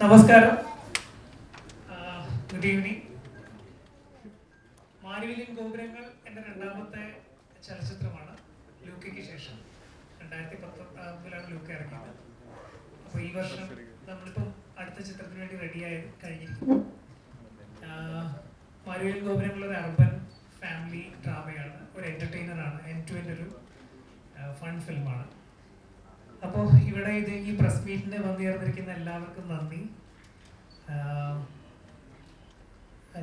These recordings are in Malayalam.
നമസ്കാരം, ഗുഡ് ഈവനിങ്. മാരിവില്യൻ ഗോപുരങ്ങൾ എൻ്റെ രണ്ടാമത്തെ ചലച്ചിത്രമാണ് ലൂക്കയ്ക്ക് ശേഷം. 2019 ലൂക്ക ഇറങ്ങിയത്. അപ്പോൾ ഈ വർഷം നമ്മളിപ്പം അടുത്ത ചിത്രത്തിന് വേണ്ടി റെഡിയായി കഴിഞ്ഞിരിക്കുന്നു. മാരിവില്യൻ ഗോപുരങ്ങൾ ഒരു അർബൻ ഫാമിലി ഡ്രാമയാണ്, ഒരു എൻ്റർടൈനറാണ്, എൻഡ് ടു എൻഡ് ഒരു ഫൺ ഫിലിമാണ്. അപ്പോൾ ഇവിടെ ഈ പ്രസ് മീറ്റിന് വന്നുചേർന്നിരിക്കുന്ന എല്ലാവർക്കും നന്ദി.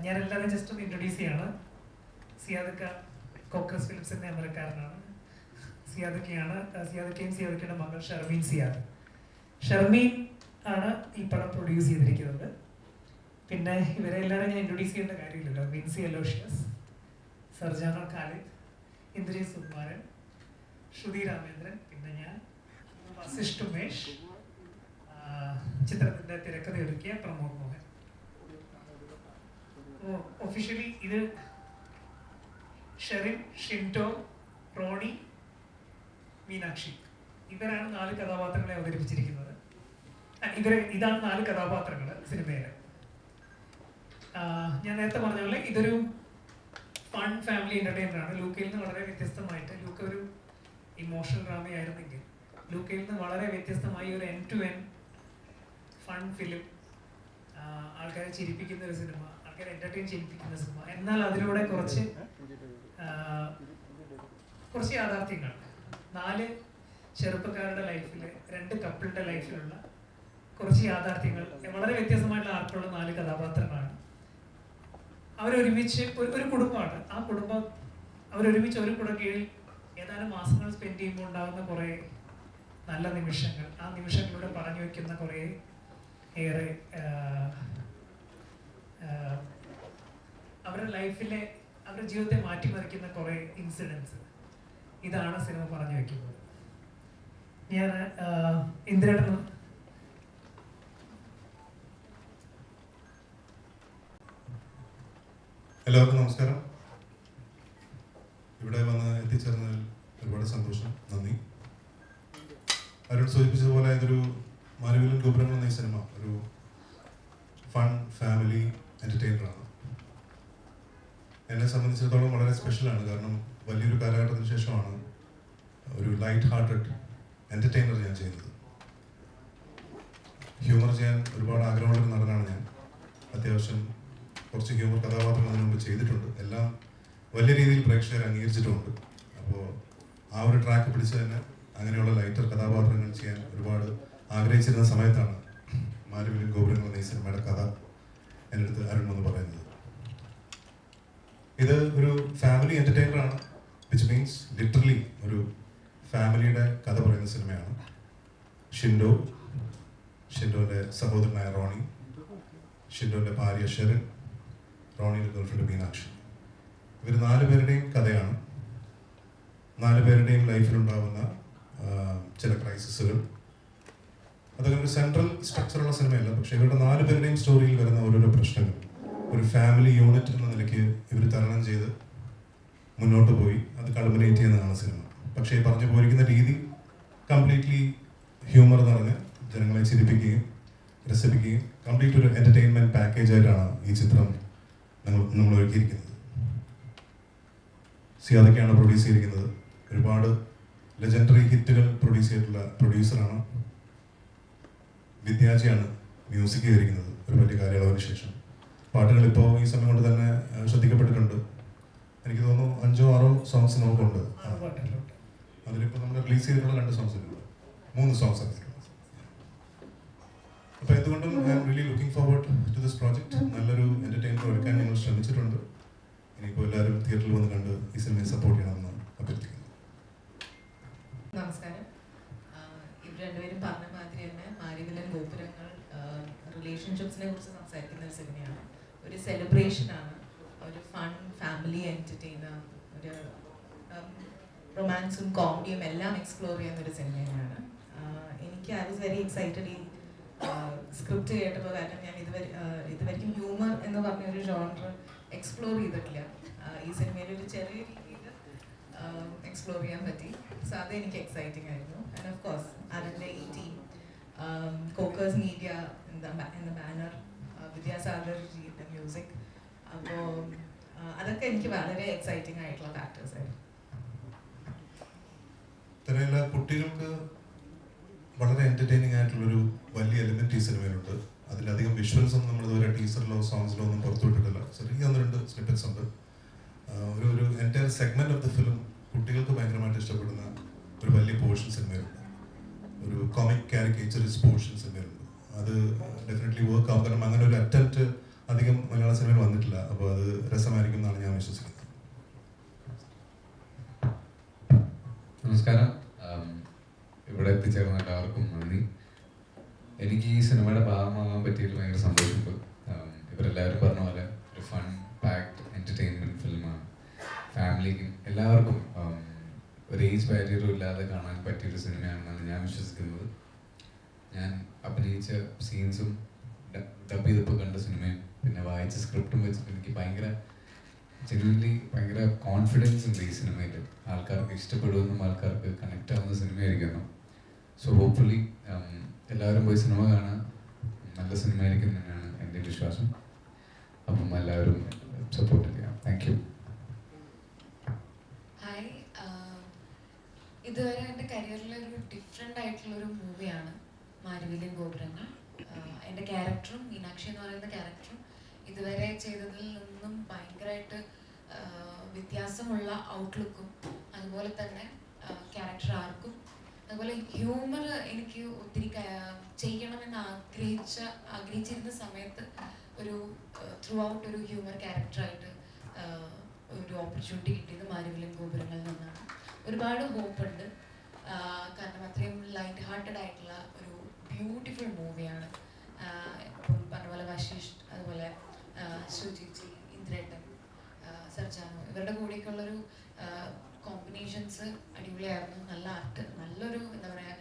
ഞാൻ എല്ലാവരും ജസ്റ്റ് ഒന്ന് ഇൻട്രൊഡ്യൂസ് ചെയ്യാണ്. സിയാദക്ക കോക്രസ് ഫിലിപ്സിൻ്റെ അമരക്കാരനാണ്. സിയാദക്കയും സിയാദക്കയുടെ മകൾ ഷർമീൻ സിയാദ്. ഷർമീൻ ആണ് ഈ പടം പ്രൊഡ്യൂസ് ചെയ്തിരിക്കുന്നത്. പിന്നെ ഇവരെ എല്ലാവരും ഞാൻ ഇൻട്രൊഡ്യൂസ് ചെയ്യേണ്ട കാര്യമില്ലല്ലോ. വിൻസി അലോഷ്യസ്, സർജാന ഖാലിദ്, ഇന്ദ്രജിത് സുകുമാരൻ, ശ്രുതി രാമേന്ദ്രൻ, പിന്നെ ഞാൻ വസിഷ്ഠ് ഉമേഷ്, ചിത്രത്തിന്റെ തിരക്കഥ ഒരുക്കിയ പ്രമോദ് മോഹൻ. ഒഫീഷ്യലി ഇത് ഷെറിൻ, ഷിൻറ്റോ, റോണി, മീനാക്ഷി, ഇവരാണ് 4 കഥാപാത്രങ്ങളെ അവതരിപ്പിച്ചിരിക്കുന്നത്. ഇതാണ് 4 കഥാപാത്രങ്ങൾ സിനിമയില്. ഞാൻ നേരത്തെ പറഞ്ഞ പോലെ ഇതൊരു ഫൺ ഫാമിലി എന്റർടൈനർ ആണ്. ലൂക്കയിൽ നിന്ന് വളരെ വ്യത്യസ്തമായിട്ട്, ലൂക്ക ഒരു ഇമോഷണൽ ഡ്രാമയായിരുന്നെങ്കിൽ ലൂക്കയിൽ നിന്ന് വളരെ വ്യത്യസ്തമായി ഒരു end to end fun film, ആൾക്കാരെ ചിരിപ്പിക്കുന്ന ഒരു സിനിമ, ആൾക്കാരെ എന്റർടൈൻ ചെയ്യിപ്പിക്കുന്ന സിനിമ. എന്നാൽ അതിലൂടെ കുറച്ച് യാഥാർത്ഥ്യങ്ങൾ, 4 ചെറുപ്പക്കാരുടെ ലൈഫിൽ, 2 കപ്പിളിന്റെ ലൈഫിലുള്ള കുറച്ച് യാഥാർത്ഥ്യങ്ങൾ, വളരെ വ്യത്യസ്തമായിട്ടുള്ള ആർക്കുള്ള 4 കഥാപാത്രങ്ങളാണ്. അവരൊരുമിച്ച് ഒരു കുടുംബമാണ്. ആ കുടുംബം അവരൊരുമിച്ച് ഒരു കുട കീഴിൽ ഏതാനും മാസങ്ങൾ സ്പെൻഡ് ചെയ്യുമ്പോൾ ഉണ്ടാകുന്ന കുറേ നല്ല നിമിഷങ്ങൾ, ആ നിമിഷങ്ങളിലൂടെ പറഞ്ഞു വയ്ക്കുന്ന കുറേ ഏറെ അവരുടെ ലൈഫിലെ, അവരുടെ ജീവിതത്തെ മാറ്റിമറിക്കുന്ന കുറേ ഇൻസിഡൻസ്, ഇതാണ് സിനിമ പറഞ്ഞു വയ്ക്കുന്നത്. ഞാൻ ഇന്ദിരേട്ടൻ എല്ലാവർക്കും നമസ്കാരം. ഇവിടെ വന്ന് എത്തിച്ചേർന്നതിൽ ഒരുപാട് സന്തോഷം, നന്ദി. അവരോട് സൂചിപ്പിച്ചതുപോലെ ഇതൊരു മാരിവില്യൻ ഗോപുരങ്ങൾ എന്ന ഈ സിനിമ ഒരു ഫൺ ഫാമിലി എൻ്റർടൈനറാണ്. എന്നെ സംബന്ധിച്ചിടത്തോളം വളരെ സ്പെഷ്യലാണ്. കാരണം വലിയൊരു കാലഘട്ടത്തിന് ശേഷമാണ് ഒരു ലൈറ്റ് ഹാർട്ടഡ് എൻ്റർടൈനർ ഞാൻ ചെയ്യുന്നത്. ഹ്യൂമർ ചെയ്യാൻ ഒരുപാട് ആഗ്രഹമുള്ളൊരു നടനാണ് ഞാൻ. അത്യാവശ്യം കുറച്ച് ഹ്യൂമർ കഥാപാത്രങ്ങൾ അതിനു മുമ്പ് ചെയ്തിട്ടുണ്ട്. എല്ലാം വലിയ രീതിയിൽ പ്രേക്ഷകർ അംഗീകരിച്ചിട്ടുമുണ്ട്. അപ്പോൾ ആ ഒരു ട്രാക്ക് പിടിച്ച് തന്നെ അങ്ങനെയുള്ള ലൈറ്റർ കഥാപാത്രങ്ങൾ ചെയ്യാൻ ഒരുപാട് ആഗ്രഹിച്ചിരുന്ന സമയത്താണ് മാരിവില്യൻ ഗോപുരങ്ങൾ എന്ന ഈ സിനിമയുടെ കഥ എൻ്റെ അടുത്ത് അരുൺ എന്ന് പറയുന്നത്. ഇത് ഒരു ഫാമിലി എൻ്റർടൈനറാണ്, വിച്ച് മീൻസ് ലിറ്ററലി ഒരു ഫാമിലിയുടെ കഥ പറയുന്ന സിനിമയാണ്. ഷിൻഡോൻ്റെ സഹോദരനായ റോണി, ഷിൻഡോൻ്റെ ഭാര്യ ഷെറിൻ, റോണിയുടെ ഗേൾഫ്രണ്ട് മീനാക്ഷി, ഇവർ 4 പേരുടെയും കഥയാണ്. 4 പേരുടെയും ലൈഫിലുണ്ടാകുന്ന ചില ക്രൈസിസുകൾ. അതൊക്കെ ഒരു സെൻട്രൽ സ്ട്രക്ചറുള്ള സിനിമയല്ല, പക്ഷെ ഇവരുടെ 4 പേരുടെയും സ്റ്റോറിയിൽ വരുന്ന ഓരോരോ പ്രശ്നങ്ങൾ ഒരു ഫാമിലി യൂണിറ്റ് എന്ന നിലയ്ക്ക് ഇവർ തരണം ചെയ്ത് മുന്നോട്ട് പോയി അത് കൾമിനേറ്റ് ചെയ്യുന്നതാണ് സിനിമ. പക്ഷേ ഈ പറഞ്ഞു പോയിരിക്കുന്ന രീതി കംപ്ലീറ്റ്ലി ഹ്യൂമർ നിറഞ്ഞ് ജനങ്ങളെ ചിരിപ്പിക്കുകയും രസിപ്പിക്കുകയും കംപ്ലീറ്റ് ഒരു എൻ്റർടൈൻമെൻറ്റ് പാക്കേജ് ആയിട്ടാണ് ഈ ചിത്രം നമ്മൾ ഒരുക്കിയിരിക്കുന്നത്. സിയാദക്കയാണ് പ്രൊഡ്യൂസ് ചെയ്തിരിക്കുന്നത്. ഒരുപാട് ലെജൻഡറി ഹിറ്റുകൾ പ്രൊഡ്യൂസ് ചെയ്തിട്ടുള്ള പ്രൊഡ്യൂസറാണ്. വിദ്യാജിയാണ് മ്യൂസിക് ചെയ്തിരിക്കുന്നത് ഒരു വലിയ കാലയളവിന് ശേഷം. പാട്ടുകൾ ഇപ്പോൾ ഈ സമയം കൊണ്ട് തന്നെ ശ്രദ്ധിക്കപ്പെട്ടിട്ടുണ്ട്. എനിക്ക് തോന്നുന്നു 5-6 സോങ്സ് നമുക്കുണ്ട്. അതിലിപ്പോൾ നമ്മൾ റിലീസ് ചെയ്തിട്ടുള്ള 2 സോങ്സിലുണ്ട്, 3 സോങ്സ് ആണ്. അപ്പോൾ എന്തുകൊണ്ടും I am really looking forward to this project. നല്ലൊരു എൻ്റർടൈൻമെൻറ്റ് ഒരുക്കാൻ ഞങ്ങൾ ശ്രമിച്ചിട്ടുണ്ട്. ഇനിയിപ്പോൾ എല്ലാവരും തിയേറ്ററിൽ വന്ന് കണ്ട് ഈ സിനിമയെ സപ്പോർട്ട് ചെയ്യണമെന്ന് അഭ്യർത്ഥിക്കുന്നു. നമസ്കാരം. ഇവർ രണ്ടുപേരും പറഞ്ഞ മാതിരി തന്നെ മാരിവില്യൻ ഗോപുരങ്ങൾ റിലേഷൻഷിപ്സിനെ കുറിച്ച് സംസാരിക്കുന്ന ഒരു സിനിമയാണ്. ഒരു സെലിബ്രേഷനാണ്, ഒരു ഫൺ ഫാമിലി എൻ്റർടൈനർ, ഒരു റൊമാൻസും കോമഡിയും എല്ലാം എക്സ്പ്ലോർ ചെയ്യുന്ന ഒരു സിനിമയാണ്. എനിക്ക് ഐ വാസ് വെരി എക്സൈറ്റഡ് ഈ സ്ക്രിപ്റ്റ് കേട്ടപ്പോൾ. കാരണം ഞാൻ ഇതുവരെയും ഹ്യൂമർ എന്ന് പറഞ്ഞൊരു ജോണർ എക്സ്പ്ലോർ ചെയ്തിട്ടില്ല. ഈ സിനിമയിൽ ഒരു ചെറിയ രീതിയിൽ എക്സ്പ്ലോർ ചെയ്യാൻ പറ്റി. സോ അതെനിക്ക് എക്സൈറ്റിംഗ് ആയിരുന്നു. ആൻഡ് ഓഫ് കോഴ്സ് അതിൻ്റെ ഈ ടീം കോക്കേഴ്സ് മീഡിയ എന്ന ബാനർ, വിദ്യാസാഗർ ജിയുടെ മ്യൂസിക്. അപ്പോൾ അതൊക്കെ എനിക്ക് വളരെ എക്സൈറ്റിംഗ് ആയിട്ടുള്ള ഫാക്ടേഴ്സ് ആയിരുന്നു. തിരയില കുട്ടികൾക്ക് വളരെ എൻ്റർടൈനിങ് ആയിട്ടുള്ളൊരു വലിയ എലിമെൻറ്റ് ഈ സിനിമയിലുണ്ട്. അതിലധികം വിഷ്വൽസ് ഒന്നും നമ്മൾ ഇതുവരെ ടീസറിലോ സോങ്സിലോ ഒന്നും പുറത്തുവിട്ടിട്ടില്ല. ചെറിയ 1-2 സ്നിപ്പറ്റ്സ് ഉണ്ട്. ഒരു entire segment of the film കുട്ടികൾക്ക് ഭയങ്കരമായിട്ട് ഇഷ്ടപ്പെടുന്ന ഒരു വലിയ പോർഷൻ സിനിമയിലുണ്ട്. ഒരു കോമിക് കാരിക്കേച്ചറിസ്റ്റ് പോർഷൻ സിനിമയിലുണ്ട്. അത് ഡെഫിനറ്റ്ലി വർക്ക് ആവും. കാരണം അങ്ങനെ ഒരു അറ്റംപ്റ്റ് അധികം മലയാള സിനിമയിൽ വന്നിട്ടില്ല. അപ്പോൾ അത് രസമായിരിക്കും എന്നാണ് ഞാൻ വിശ്വസിക്കുന്നത്. നമസ്കാരം. ഇവിടെ എത്തിച്ചേർന്ന എല്ലാവർക്കും നന്ദി. എനിക്ക് ഈ സിനിമയുടെ ഭാഗമാകാൻ പറ്റിയതിൽ ഭയങ്കര സന്തോഷമുണ്ട്. ഇവരെല്ലാവരും പറഞ്ഞ പോലെ ഒരു ഫൺ പാക്ഡ് എൻ്റർടൈൻമെൻറ്റ് ഫിലിമാണ്. ഫാമിലിക്കും എല്ലാവർക്കും ഒരു ഏജ് ബാരിയറും ഇല്ലാതെ കാണാൻ പറ്റിയൊരു സിനിമയാണെന്നാണ് ഞാൻ വിശ്വസിക്കുന്നത്. ഞാൻ അഭിനയിച്ച സീൻസും ഡബ് ചെയ്തപ്പോൾ കണ്ട സിനിമയും പിന്നെ വായിച്ച സ്ക്രിപ്റ്റും വെച്ചിട്ട് എനിക്ക് ജെന്യുവൻലി ഭയങ്കര കോൺഫിഡൻസ് ഉണ്ട് ഈ സിനിമയിൽ. ആൾക്കാർക്ക് ഇഷ്ടപ്പെടുമെന്നും ആൾക്കാർക്ക് കണക്റ്റ് ആവുന്ന സിനിമയായിരിക്കണം. സോ ഹോപ്പ്ഫുള്ളി എല്ലാവരും പോയി സിനിമ കാണാൻ നല്ല സിനിമയായിരിക്കും തന്നെയാണ് എൻ്റെ വിശ്വാസം. അപ്പം എല്ലാവരും സപ്പോർട്ട് ചെയ്യാം. Thank you. ഹായ്, ഇതുവരെ എൻ്റെ കരിയറിലൊരു ഡിഫറെൻ്റ് ആയിട്ടുള്ളൊരു മൂവിയാണ് മാരിവില്യൻ ഗോപുരങ്ങൾ. എൻ്റെ ക്യാരക്ടറും മീനാക്ഷി എന്ന് പറയുന്ന ക്യാരക്ടറും ഇതുവരെ ചെയ്തതിൽ നിന്നും ഭയങ്കരമായിട്ട് വ്യത്യാസമുള്ള ഔട്ട്ലുക്കും അതുപോലെ തന്നെ ക്യാരക്ടർ ആർക്കും അതുപോലെ ഹ്യൂമർ എനിക്ക് ഒത്തിരി ചെയ്യണമെന്ന് ആഗ്രഹിച്ചിരുന്ന സമയത്ത് ഒരു ത്രൂ ഔട്ട് ഒരു ഹ്യൂമർ ക്യാരക്ടറായിട്ട് ഒരു ഓപ്പർച്യൂണിറ്റി കിട്ടിയത് മാരിവില്യൻ ഗോപുരങ്ങളിൽ നിന്നാണ്. ഒരുപാട് ഹോപ്പുണ്ട്. കാരണം അത്രയും ലൈറ്റ് ഹാർട്ടഡ് ആയിട്ടുള്ള ഒരു ബ്യൂട്ടിഫുൾ മൂവിയാണ്. ഇപ്പം പറഞ്ഞ പോലെ വശിഷ്, അതുപോലെ സുജിജി, ഇന്ദ്രേട്ടൻ, സർജാനു, ഇവരുടെ കൂടെയൊക്കെയുള്ളൊരു കോമ്പിനേഷൻസ് അടിപൊളിയായിരുന്നു. നല്ല നല്ലൊരു എന്താ പറയുക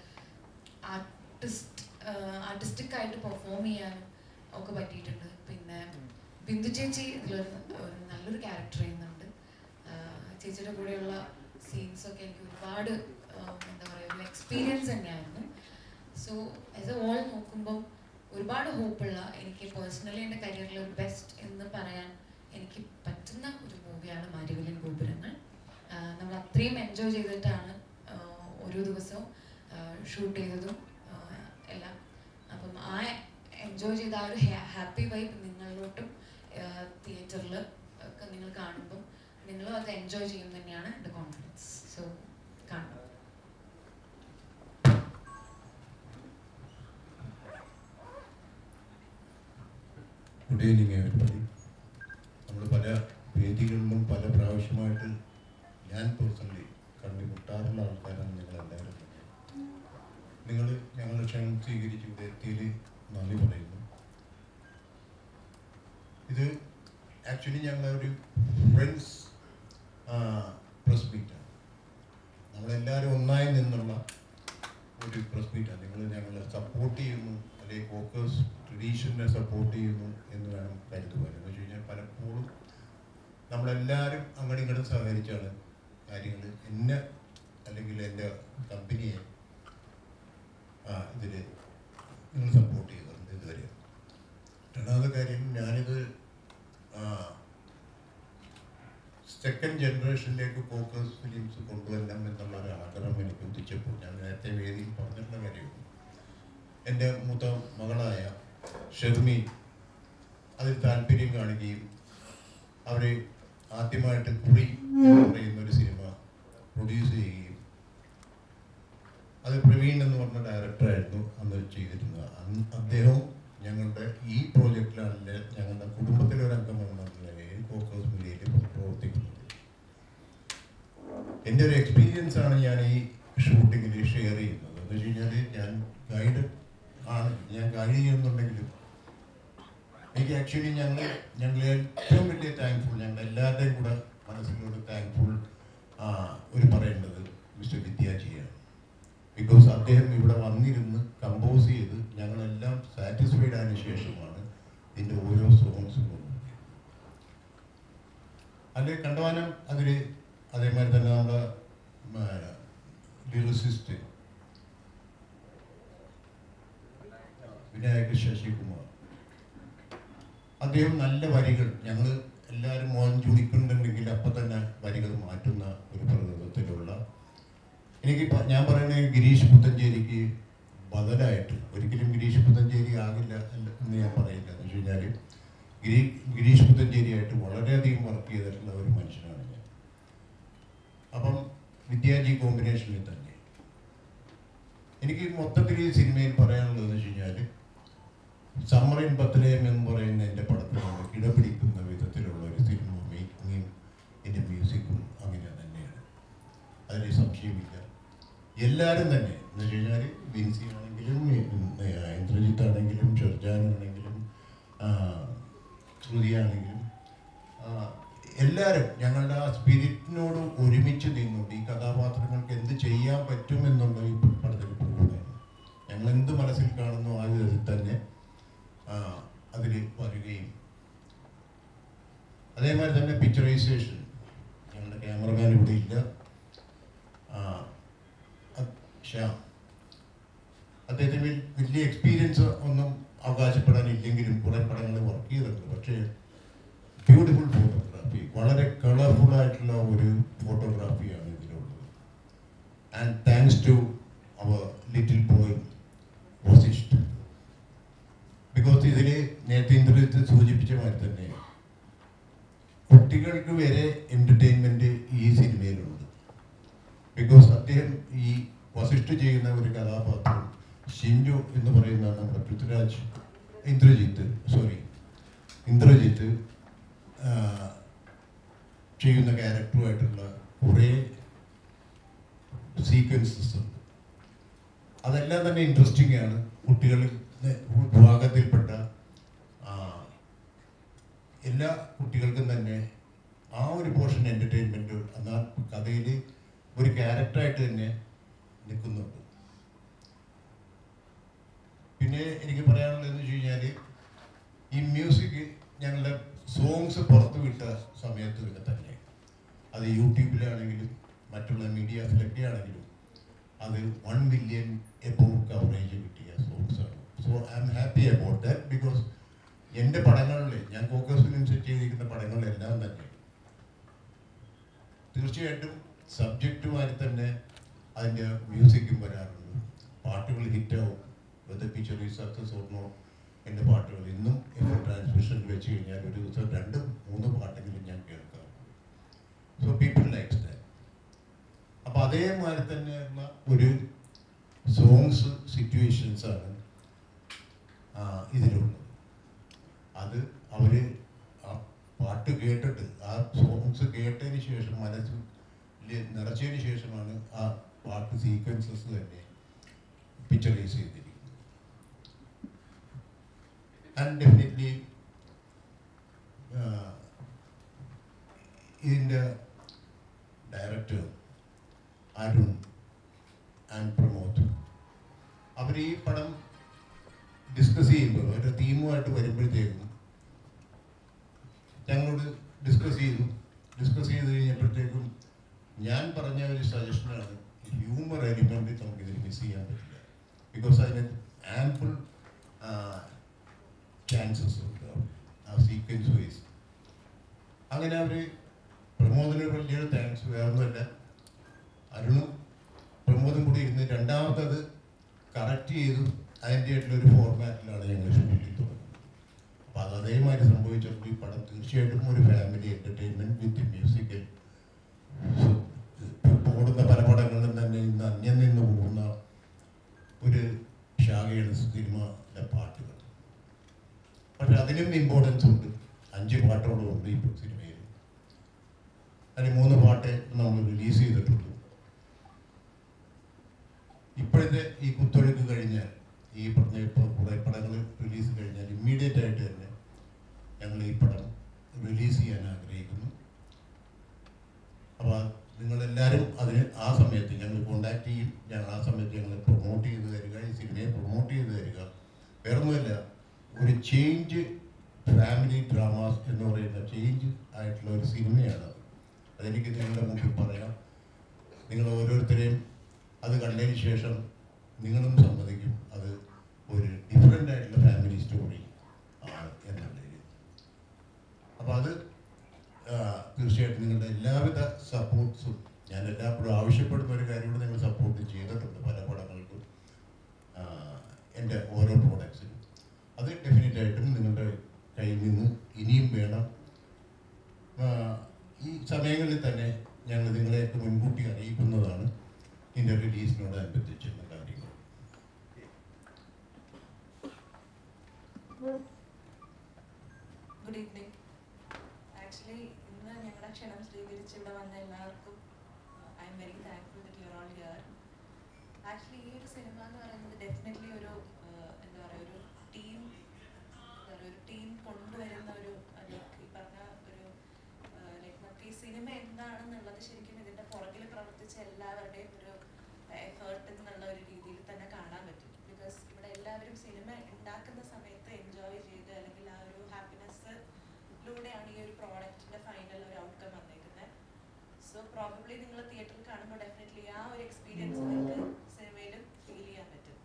ആർട്ടിസ്റ്റിക് ആയിട്ട് പെർഫോം ചെയ്യാനും ഒക്കെ പറ്റിയിട്ടുണ്ട്. പിന്നെ ബിന്ദു ചേച്ചി ഇതിലൊരു നല്ലൊരു ക്യാരക്ടർ ചെയ്യുന്നുണ്ട്. ചേച്ചിയുടെ കൂടെയുള്ള സീൻസൊക്കെ എനിക്ക് ഒരുപാട് എന്താ പറയുക ഒരു എക്സ്പീരിയൻസ് തന്നെയായിരുന്നു. സോ ആസ് എ ഓൾ നോക്കുമ്പം ഒരുപാട് ഹോപ്പുള്ള, എനിക്ക് പേഴ്സണലി എൻ്റെ കരിയറിൽ ഒരു ബെസ്റ്റ് എന്ന് പറയാൻ എനിക്ക് പറ്റുന്ന ഒരു മൂവിയാണ് മാരിവില്യൻ ഗോപുരങ്ങൾ. നമ്മൾ അത്രയും എൻജോയ് ചെയ്തിട്ടാണ് ഓരോ ദിവസവും ഷൂട്ട് ചെയ്തതും എല്ലാം. അപ്പം ആ എൻജോയ് ചെയ്ത ആ ഒരു ഹാപ്പി വൈബ് നിങ്ങളിലോട്ടും തിയേറ്ററിൽ ഒക്കെ നിങ്ങൾ കാണുമ്പം നിങ്ങളും അത് എൻജോയ് ചെയ്യും തന്നെയാണ് എൻ്റെ കോൺഫിഡൻസ്. സോ കാണാം. Good evening everybody. നമ്മൾ പല വേദികളിലും പല പ്രാവശ്യമായിട്ട് ഞാൻ പേഴ്സണലി കണ്ടുമുട്ടാറുള്ള ആൾക്കാരാണ് നിങ്ങളെല്ലാവരും. നിങ്ങൾ ഞങ്ങളുടെ ക്ഷണം സ്വീകരിച്ച് ഇവിടെ എത്തിയതിൽ നന്ദി പറയുന്നു. ഇത് ആക്ച്വലി ഞങ്ങളൊരു ഫ്രണ്ട്സ് പ്രസ് മീറ്റാണ്. നമ്മളെല്ലാവരും ഒന്നായി നിന്നുള്ള ഒരു പ്രസ് മീറ്റാണ്. നിങ്ങൾ ഞങ്ങളെ സപ്പോർട്ട് ചെയ്യുന്നു, അല്ലെങ്കിൽ കോക്കേഴ്സ് ട്രഡീഷനെ സപ്പോർട്ട് ചെയ്യുന്നു എന്ന് വേണം കരുതുവാൻ. എന്ന് വെച്ച് കഴിഞ്ഞാൽ പലപ്പോഴും നമ്മളെല്ലാവരും അങ്ങോട്ടും ഇങ്ങോട്ടും സഹകരിച്ചാണ് കാര്യങ്ങൾ എന്നെ അല്ലെങ്കിൽ എൻ്റെ കമ്പനിയെ ഇതിൽ നിങ്ങൾ സപ്പോർട്ട് ചെയ്തിട്ടുണ്ട് ഇതുവരെ. രണ്ടാമത്തെ കാര്യം, ഞാനിത് സെക്കൻഡ് ജനറേഷനിലേക്ക് ഫോക്കസ് ഫിലിംസ് കൊണ്ടുവരണം എന്നുള്ള ഒരു ആഗ്രഹം എനിക്ക് ഉദിച്ചപ്പോൾ ഞാൻ നേരത്തെ വേദിയിൽ പറഞ്ഞിട്ടുള്ള കാര്യമാണ്. എൻ്റെ മൂത്ത മകളായ ഷെർമി അതിൽ താല്പര്യം കാണിക്കുകയും അവർ ആദ്യമായിട്ട് കുറി എന്ന് പറയുന്നൊരു സിനിമ പ്രൊഡ്യൂസ് ചെയ്യുകയും അത് പ്രവീൺ എന്ന് പറഞ്ഞ ഡയറക്ടറായിരുന്നു അന്ന് ചെയ്തിരുന്നത്. അദ്ദേഹവും ഞങ്ങളുടെ ഈ പ്രോജക്റ്റിലാണെങ്കിൽ ഞങ്ങളുടെ കുടുംബത്തിലെ ഒരു അംഗമെന്ന നിലയിൽ ഫോക്കസ് മീഡിയയിൽ പ്രവർത്തിക്കുന്നത്. എൻ്റെ ഒരു എക്സ്പീരിയൻസ് ആണ് ഞാൻ ഈ ഷൂട്ടിങ്ങിൽ ഷെയർ ചെയ്യുന്നത്. എന്ന് വെച്ച് കഴിഞ്ഞാൽ ഞാൻ ഗൈഡ് ആണ്, ഞാൻ ഗൈഡ് ചെയ്യുന്നുണ്ടെങ്കിലും എനിക്ക് ആക്ച്വലി ഞങ്ങൾ ഏറ്റവും വലിയ താങ്ക്ഫുൾ, ഞങ്ങൾ എല്ലാവരുടെയും കൂടെ മനസ്സിലൂടെ താങ്ക്ഫുൾ ഒരു പറയേണ്ടത് മിസ്റ്റർ വിദ്യാജിയാണ്. ബിക്കോസ് അദ്ദേഹം ഇവിടെ വന്നിരുന്ന് കമ്പോസ് ചെയ്ത് ഞങ്ങളെല്ലാം സാറ്റിസ്ഫൈഡ് ആയതിനു ശേഷമാണ് ഇതിൻ്റെ ഓരോ സോങ്സും കൊണ്ടുപോയത്. അതിൽ കണ്ടവാനം അതിൽ അതേമാതിരി തന്നെ നമ്മുടെ ലിറിസിസ്റ്റ് വിനായക ശശികുമാർ. അദ്ദേഹം നല്ല വരികൾ, ഞങ്ങൾ എല്ലാവരും മോൻ ചുളിക്കുന്നുണ്ടെങ്കിൽ അപ്പം തന്നെ വരികൾ മാറ്റുന്ന ഒരു പ്രകൃതത്തിലുള്ള, ഞാൻ പറയുന്നത് ഗിരീഷ് പുത്തഞ്ചേരിക്ക് ബദലായിട്ട്, ഒരിക്കലും ഗിരീഷ് പുത്തഞ്ചേരി ആകില്ല എന്ന് ഞാൻ പറയില്ല. എന്ന് വെച്ച് കഴിഞ്ഞാൽ ഗിരീഷ് പുത്തഞ്ചേരിയായിട്ട് വളരെയധികം വർക്ക് ചെയ്തിട്ടുള്ള ഒരു മനുഷ്യനാണ് ഞാൻ. അപ്പം വിദ്യാജി കോമ്പിനേഷനിൽ തന്നെ എനിക്ക് മൊത്തത്തിൽ ഈ സിനിമയിൽ പറയാനുള്ളതെന്ന് വെച്ച് കഴിഞ്ഞാൽ, സമ്മർ ഇൻ ബത്ലഹേം എന്ന് പറയുന്ന എൻ്റെ പടത്തിനോട് കിടപിടിക്കുന്ന വിധത്തിലുള്ള ഒരു സിനിമ മേക്കിങ്ങും എൻ്റെ മ്യൂസിക്കും അങ്ങനെ തന്നെയാണ്, അതിന് സംശയമില്ല. എല്ലാവരും തന്നെ എന്ന് വെച്ച് കഴിഞ്ഞാൽ വിൻസി ആണെങ്കിലും ഇന്ദ്രജിത്ത് ആണെങ്കിലും ഷെർജാനാണെങ്കിലും ശ്രുതിയാണെങ്കിലും എല്ലാവരും ഞങ്ങളുടെ ആ സ്പിരിറ്റിനോട് ഒരുമിച്ച് നിന്നുകൊണ്ട് ഈ കഥാപാത്രങ്ങൾക്ക് എന്ത് ചെയ്യാൻ പറ്റുമെന്നുള്ള ഈ പടത്തിൽ പോകുന്നത് ഞങ്ങൾ എന്ത് മനസ്സിൽ കാണുന്നു ആ വിധത്തിൽ തന്നെ അതിൽ വരികയും, അതേമാതിരി തന്നെ പിക്ചറൈസേഷൻ. ഞങ്ങളുടെ ക്യാമറമാൻ ഇവിടെ ഇല്ല, ശ്യാം. അദ്ദേഹത്തിന് വലിയ എക്സ്പീരിയൻസ് ഒന്നും അവകാശപ്പെടാനില്ലെങ്കിലും കുറേ പടങ്ങൾ വർക്ക് ചെയ്തിട്ടുണ്ട്. പക്ഷേ ബ്യൂട്ടിഫുൾ ഫോട്ടോഗ്രാഫി, വളരെ കളർഫുൾ ആയിട്ടുള്ള ഒരു ഫോട്ടോഗ്രാഫിയാണ് ഇതിലുള്ളത്. And thanks to our little boy Vasisht. Because ഇതിൽ നേരത്തെ ഇന്ദ്രജിത്ത് സൂചിപ്പിച്ച മാതിരി തന്നെ കുട്ടികൾക്ക് വരെ എൻ്റർടൈൻമെൻറ്റ് ഈ സിനിമയിലുണ്ട്. ബിക്കോസ് അദ്ദേഹം ഈ വസിഷ്ഠ് ചെയ്യുന്ന ഒരു കഥാപാത്രം ഷിൻജു എന്ന് പറയുന്ന നമ്മുടെ പൃഥ്വിരാജ് ഇന്ദ്രജിത്ത് ചെയ്യുന്ന ക്യാരക്ടറുമായിട്ടുള്ള കുറേ സീക്വൻസസ് ഉണ്ട്. അതെല്ലാം തന്നെ ഇൻട്രസ്റ്റിംഗ് ആണ്. കുട്ടികളിൽ വിഭാഗത്തിൽപ്പെട്ട എല്ലാ കുട്ടികൾക്കും തന്നെ ആ ഒരു പോർഷൻ എൻ്റർടൈൻമെൻറ്റ് എന്നാൽ കഥയിൽ ഒരു ക്യാരക്ടറായിട്ട് തന്നെ നിൽക്കുന്നുണ്ട്. പിന്നെ എനിക്ക് പറയാനുള്ളതെന്ന് വെച്ച് കഴിഞ്ഞാൽ, ഈ മ്യൂസിക് ഞങ്ങളുടെ സോങ്സ് പുറത്തു വിട്ട സമയത്തൊക്കെ തന്നെ അത് യൂട്യൂബിലാണെങ്കിലും മറ്റുള്ള മീഡിയാസിലൊക്കെ ആണെങ്കിലും അത് 1 മില്യൺ എബോവ് കവറേജ് കിട്ടിയ സോങ്സാണ്. So I am happy about that. Because എൻ്റെ പടങ്ങളിൽ, ഞാൻ ഫോക്കസ് ഫിലിം സെറ്റ് ചെയ്തിരിക്കുന്ന പടങ്ങളിലെല്ലാം തന്നെ തീർച്ചയായിട്ടും സബ്ജക്റ്റുമായി തന്നെ അതിൻ്റെ മ്യൂസിക്കും വരാറുണ്ട്. പാട്ടുകൾ ഹിറ്റാവും. Whether picture is success or not, എൻ്റെ പാട്ടുകൾ ഇന്നും എൻ്റെ ട്രാൻസ്മിഷനിൽ വെച്ച് കഴിഞ്ഞാൽ ഒരു ദിവസം 2-3 പാട്ടെങ്കിലും ഞാൻ കേൾക്കാറുണ്ട്. So people likes that. അപ്പോൾ അതേമാതിരി തന്നെയുള്ള ഒരു സോങ്സ് സിറ്റുവേഷൻസാണ് ഇതിലുള്ളത്. അത് അവർ ആ പാട്ട് കേട്ടിട്ട്, ആ സോങ്സ് കേട്ടതിന് ശേഷം മനസ്സിൽ നിറച്ചതിന് ശേഷമാണ് ആ പാട്ട് സീക്വൻസസ് തന്നെ പിക്ചറൈസ് ചെയ്തിരിക്കുന്നത്. ആൻഡ് ഡെഫിനറ്റ്ലി ഇതിൻ്റെ ഡയറക്ടർ അരുൺ ആൻഡ് പ്രമോദ്, അവർ ഈ പടം ഡിസ്കസ് ചെയ്യുമ്പോൾ അവരുടെ തീമുമായിട്ട് വരുമ്പോഴത്തേക്കും ഞങ്ങളോട് ഡിസ്കസ് ചെയ്ത് കഴിഞ്ഞപ്പോഴത്തേക്കും ഞാൻ പറഞ്ഞ ഒരു സജഷനാണ്, ഹ്യൂമർ എലിമെൻറ്റ് നമുക്കിതിൽ മിസ് ചെയ്യാൻ പറ്റില്ല. ബിക്കോസ് അതിന് ആംപിൾ ചാൻസസ് ഉണ്ട് ആ സീക്വൻസ് വൈസ്. അങ്ങനെ അവർ പ്രമോദിന് വലിയൊരു താങ്ക്സ്. വേറൊന്നുമല്ല, അരുണും പ്രമോദും കൂടി ഇരുന്ന് രണ്ടാമത്തത് കറക്റ്റ് ചെയ്തു അതിൻ്റെ ആയിട്ടുള്ളൊരു ഫോർമാറ്റിലാണ് ഞങ്ങൾ ഷൂട്ടിൽ തുടങ്ങുന്നത്. അപ്പോൾ അത് അതേമാതിരി സംഭവിച്ചപ്പോൾ ഈ പടം തീർച്ചയായിട്ടും ഒരു ഫാമിലി എൻ്റർടൈൻമെൻറ്റ് വിത്ത് മ്യൂസിക്കൽ. ഓടുന്ന പല പടങ്ങളിലും തന്നെ ഇന്ന് അന്യം നിന്ന് പോകുന്ന ഒരു ശാഖയാണ് സിനിമയിലെ പാട്ടുകൾ. പക്ഷെ അതിനും ഇമ്പോർട്ടൻസ് ഉണ്ട്. 5 പാട്ടോളം ഉണ്ട് ഇപ്പോൾ സിനിമയിൽ. അതിൽ 3 പാട്ട് നമ്മൾ റിലീസ് ചെയ്തിട്ടുള്ളൂ. ഇപ്പോഴത്തെ ഈ കുത്തൊഴുക്ക് കഴിഞ്ഞാൽ, ഈ പറഞ്ഞ ഇപ്പോൾ കുറേ പടങ്ങൾ റിലീസ് കഴിഞ്ഞാൽ ഇമ്മീഡിയറ്റ് ആയിട്ട് തന്നെ ഞങ്ങൾ ഈ പടം റിലീസ് ചെയ്യാൻ ആഗ്രഹിക്കുന്നു. അപ്പോൾ നിങ്ങളെല്ലാവരും അതിന് ആ സമയത്ത് ഞങ്ങൾ കോണ്ടാക്ട് ചെയ്യും. ഞങ്ങൾ ആ സമയത്ത് ഞങ്ങൾ പ്രൊമോട്ട് ചെയ്ത് തരിക, ഈ സിനിമയെ പ്രൊമോട്ട് ചെയ്ത് തരിക. വേറൊന്നുമില്ല, ഒരു ചേഞ്ച് ഫാമിലി ഡ്രാമാസ് എന്ന് പറയുന്ന ചേഞ്ച് ആയിട്ടുള്ള ഒരു സിനിമയാണ്. അതെനിക്ക് നിങ്ങളുടെ മുമ്പിൽ പറയാം. നിങ്ങൾ ഓരോരുത്തരെയും അത് കണ്ടതിന് ശേഷം നിങ്ങളും സമ്മതിക്കും അത് ഒരു ഡിഫറെൻ്റ് ആയിട്ടുള്ള ഫാമിലി സ്റ്റോറി ആണ് എന്നുള്ളതിൽ. അപ്പോൾ അത് തീർച്ചയായിട്ടും നിങ്ങളുടെ എല്ലാവിധ സപ്പോർട്ട്സും ഞാൻ എല്ലായ്പ്പോഴും ആവശ്യപ്പെടുന്ന ഒരു കാര്യം കൂടെ നിങ്ങൾ സപ്പോർട്ട് ചെയ്തിട്ടുണ്ട് പല പടങ്ങൾക്കും, എൻ്റെ ഓരോ പ്രോഡക്ട്സിനും. അത് ഡെഫിനറ്റായിട്ടും നിങ്ങളുടെ കയ്യിൽ നിന്ന് ഇനിയും വേണം. ഈ സമയങ്ങളിൽ തന്നെ ഞങ്ങൾ നിങ്ങളെയൊക്കെ മുൻകൂട്ടി അറിയിക്കുന്നതാണ് ഇതിൻ്റെ റിലീസിനോടനുബന്ധിച്ചുള്ള കാര്യങ്ങൾ. Good evening. ആക്ച്വലി ഇന്ന് ഞങ്ങളുടെ ക്ഷണം സ്വീകരിച്ച് ഇവിടെ വന്ന എല്ലാവർക്കും I am very thankful that you are all here. Actually ഈ ഒരു സിനിമ എന്ന് പറയുന്നത് ഡെഫിനറ്റ്ലി ഒരു എന്താ പറയുക, ഒരു ടീം കൊണ്ടുവരുന്ന ഒരു ലൈക്ക് ഈ പറഞ്ഞ ഒരു ലൈക്ക് നമുക്ക് ഈ സിനിമ എന്താണെന്നുള്ളത് ശരിക്കും ഇതിൻ്റെ പുറകിൽ പ്രവർത്തിച്ച എല്ലാവരുടെയും ഒരു എഫേർട്ട് എന്നുള്ള ഒരു രീതിയിൽ തന്നെ കാണാൻ പറ്റും. ബിക്കോസ് ഇവിടെ എല്ലാവരും സിനിമ ഉണ്ടാക്കുന്ന സമയത്ത് എൻജോയ് ചെയ്ത് അല്ലെങ്കിൽ ആ ഒരു ഹാപ്പിനെസ്സിലൂടെയാണ് ഈ ഒരു പ്രോഡക്റ്റിൻ്റെ ഫൈനൽ ഒരു ഔട്ട്കം വന്നേക്കുന്നത്. സോ പ്രോബബ്ലി നിങ്ങൾ തിയേറ്ററിൽ കാണുമ്പോൾ ഡെഫിനറ്റ്ലി ആ ഒരു എക്സ്പീരിയൻസ് നിങ്ങൾക്ക് സിനിമയിലും ഫീൽ ചെയ്യാൻ പറ്റും.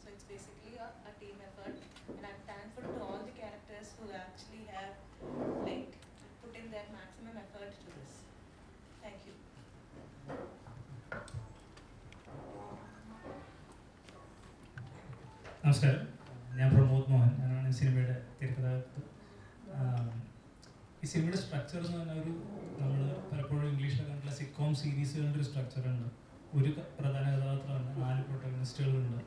So it's basically a team effort and I'm thankful to all the characters who actually have like put in their maximum effort to this. Thank you. നമസ്കാരം, ഞാൻ പ്രമോദ് മോഹൻ. ഞാനാണ് ഈ സിനിമയുടെ തിരക്കഥാകൃത്ത്. ഈ സിനിമയുടെ സ്ട്രക്ചർ എന്ന് പറഞ്ഞാൽ നമ്മൾ പലപ്പോഴും ഇംഗ്ലീഷിൽ കണ്ടുള്ള സിറ്റ്കോം സീരീസുകളുടെ ഒരു സ്ട്രക്ചറുണ്ട്. ഒരു പ്രധാന കഥാപാത്രമുണ്ട്, 4 പ്രൊട്ടഗണിസ്റ്റുകളുണ്ട്.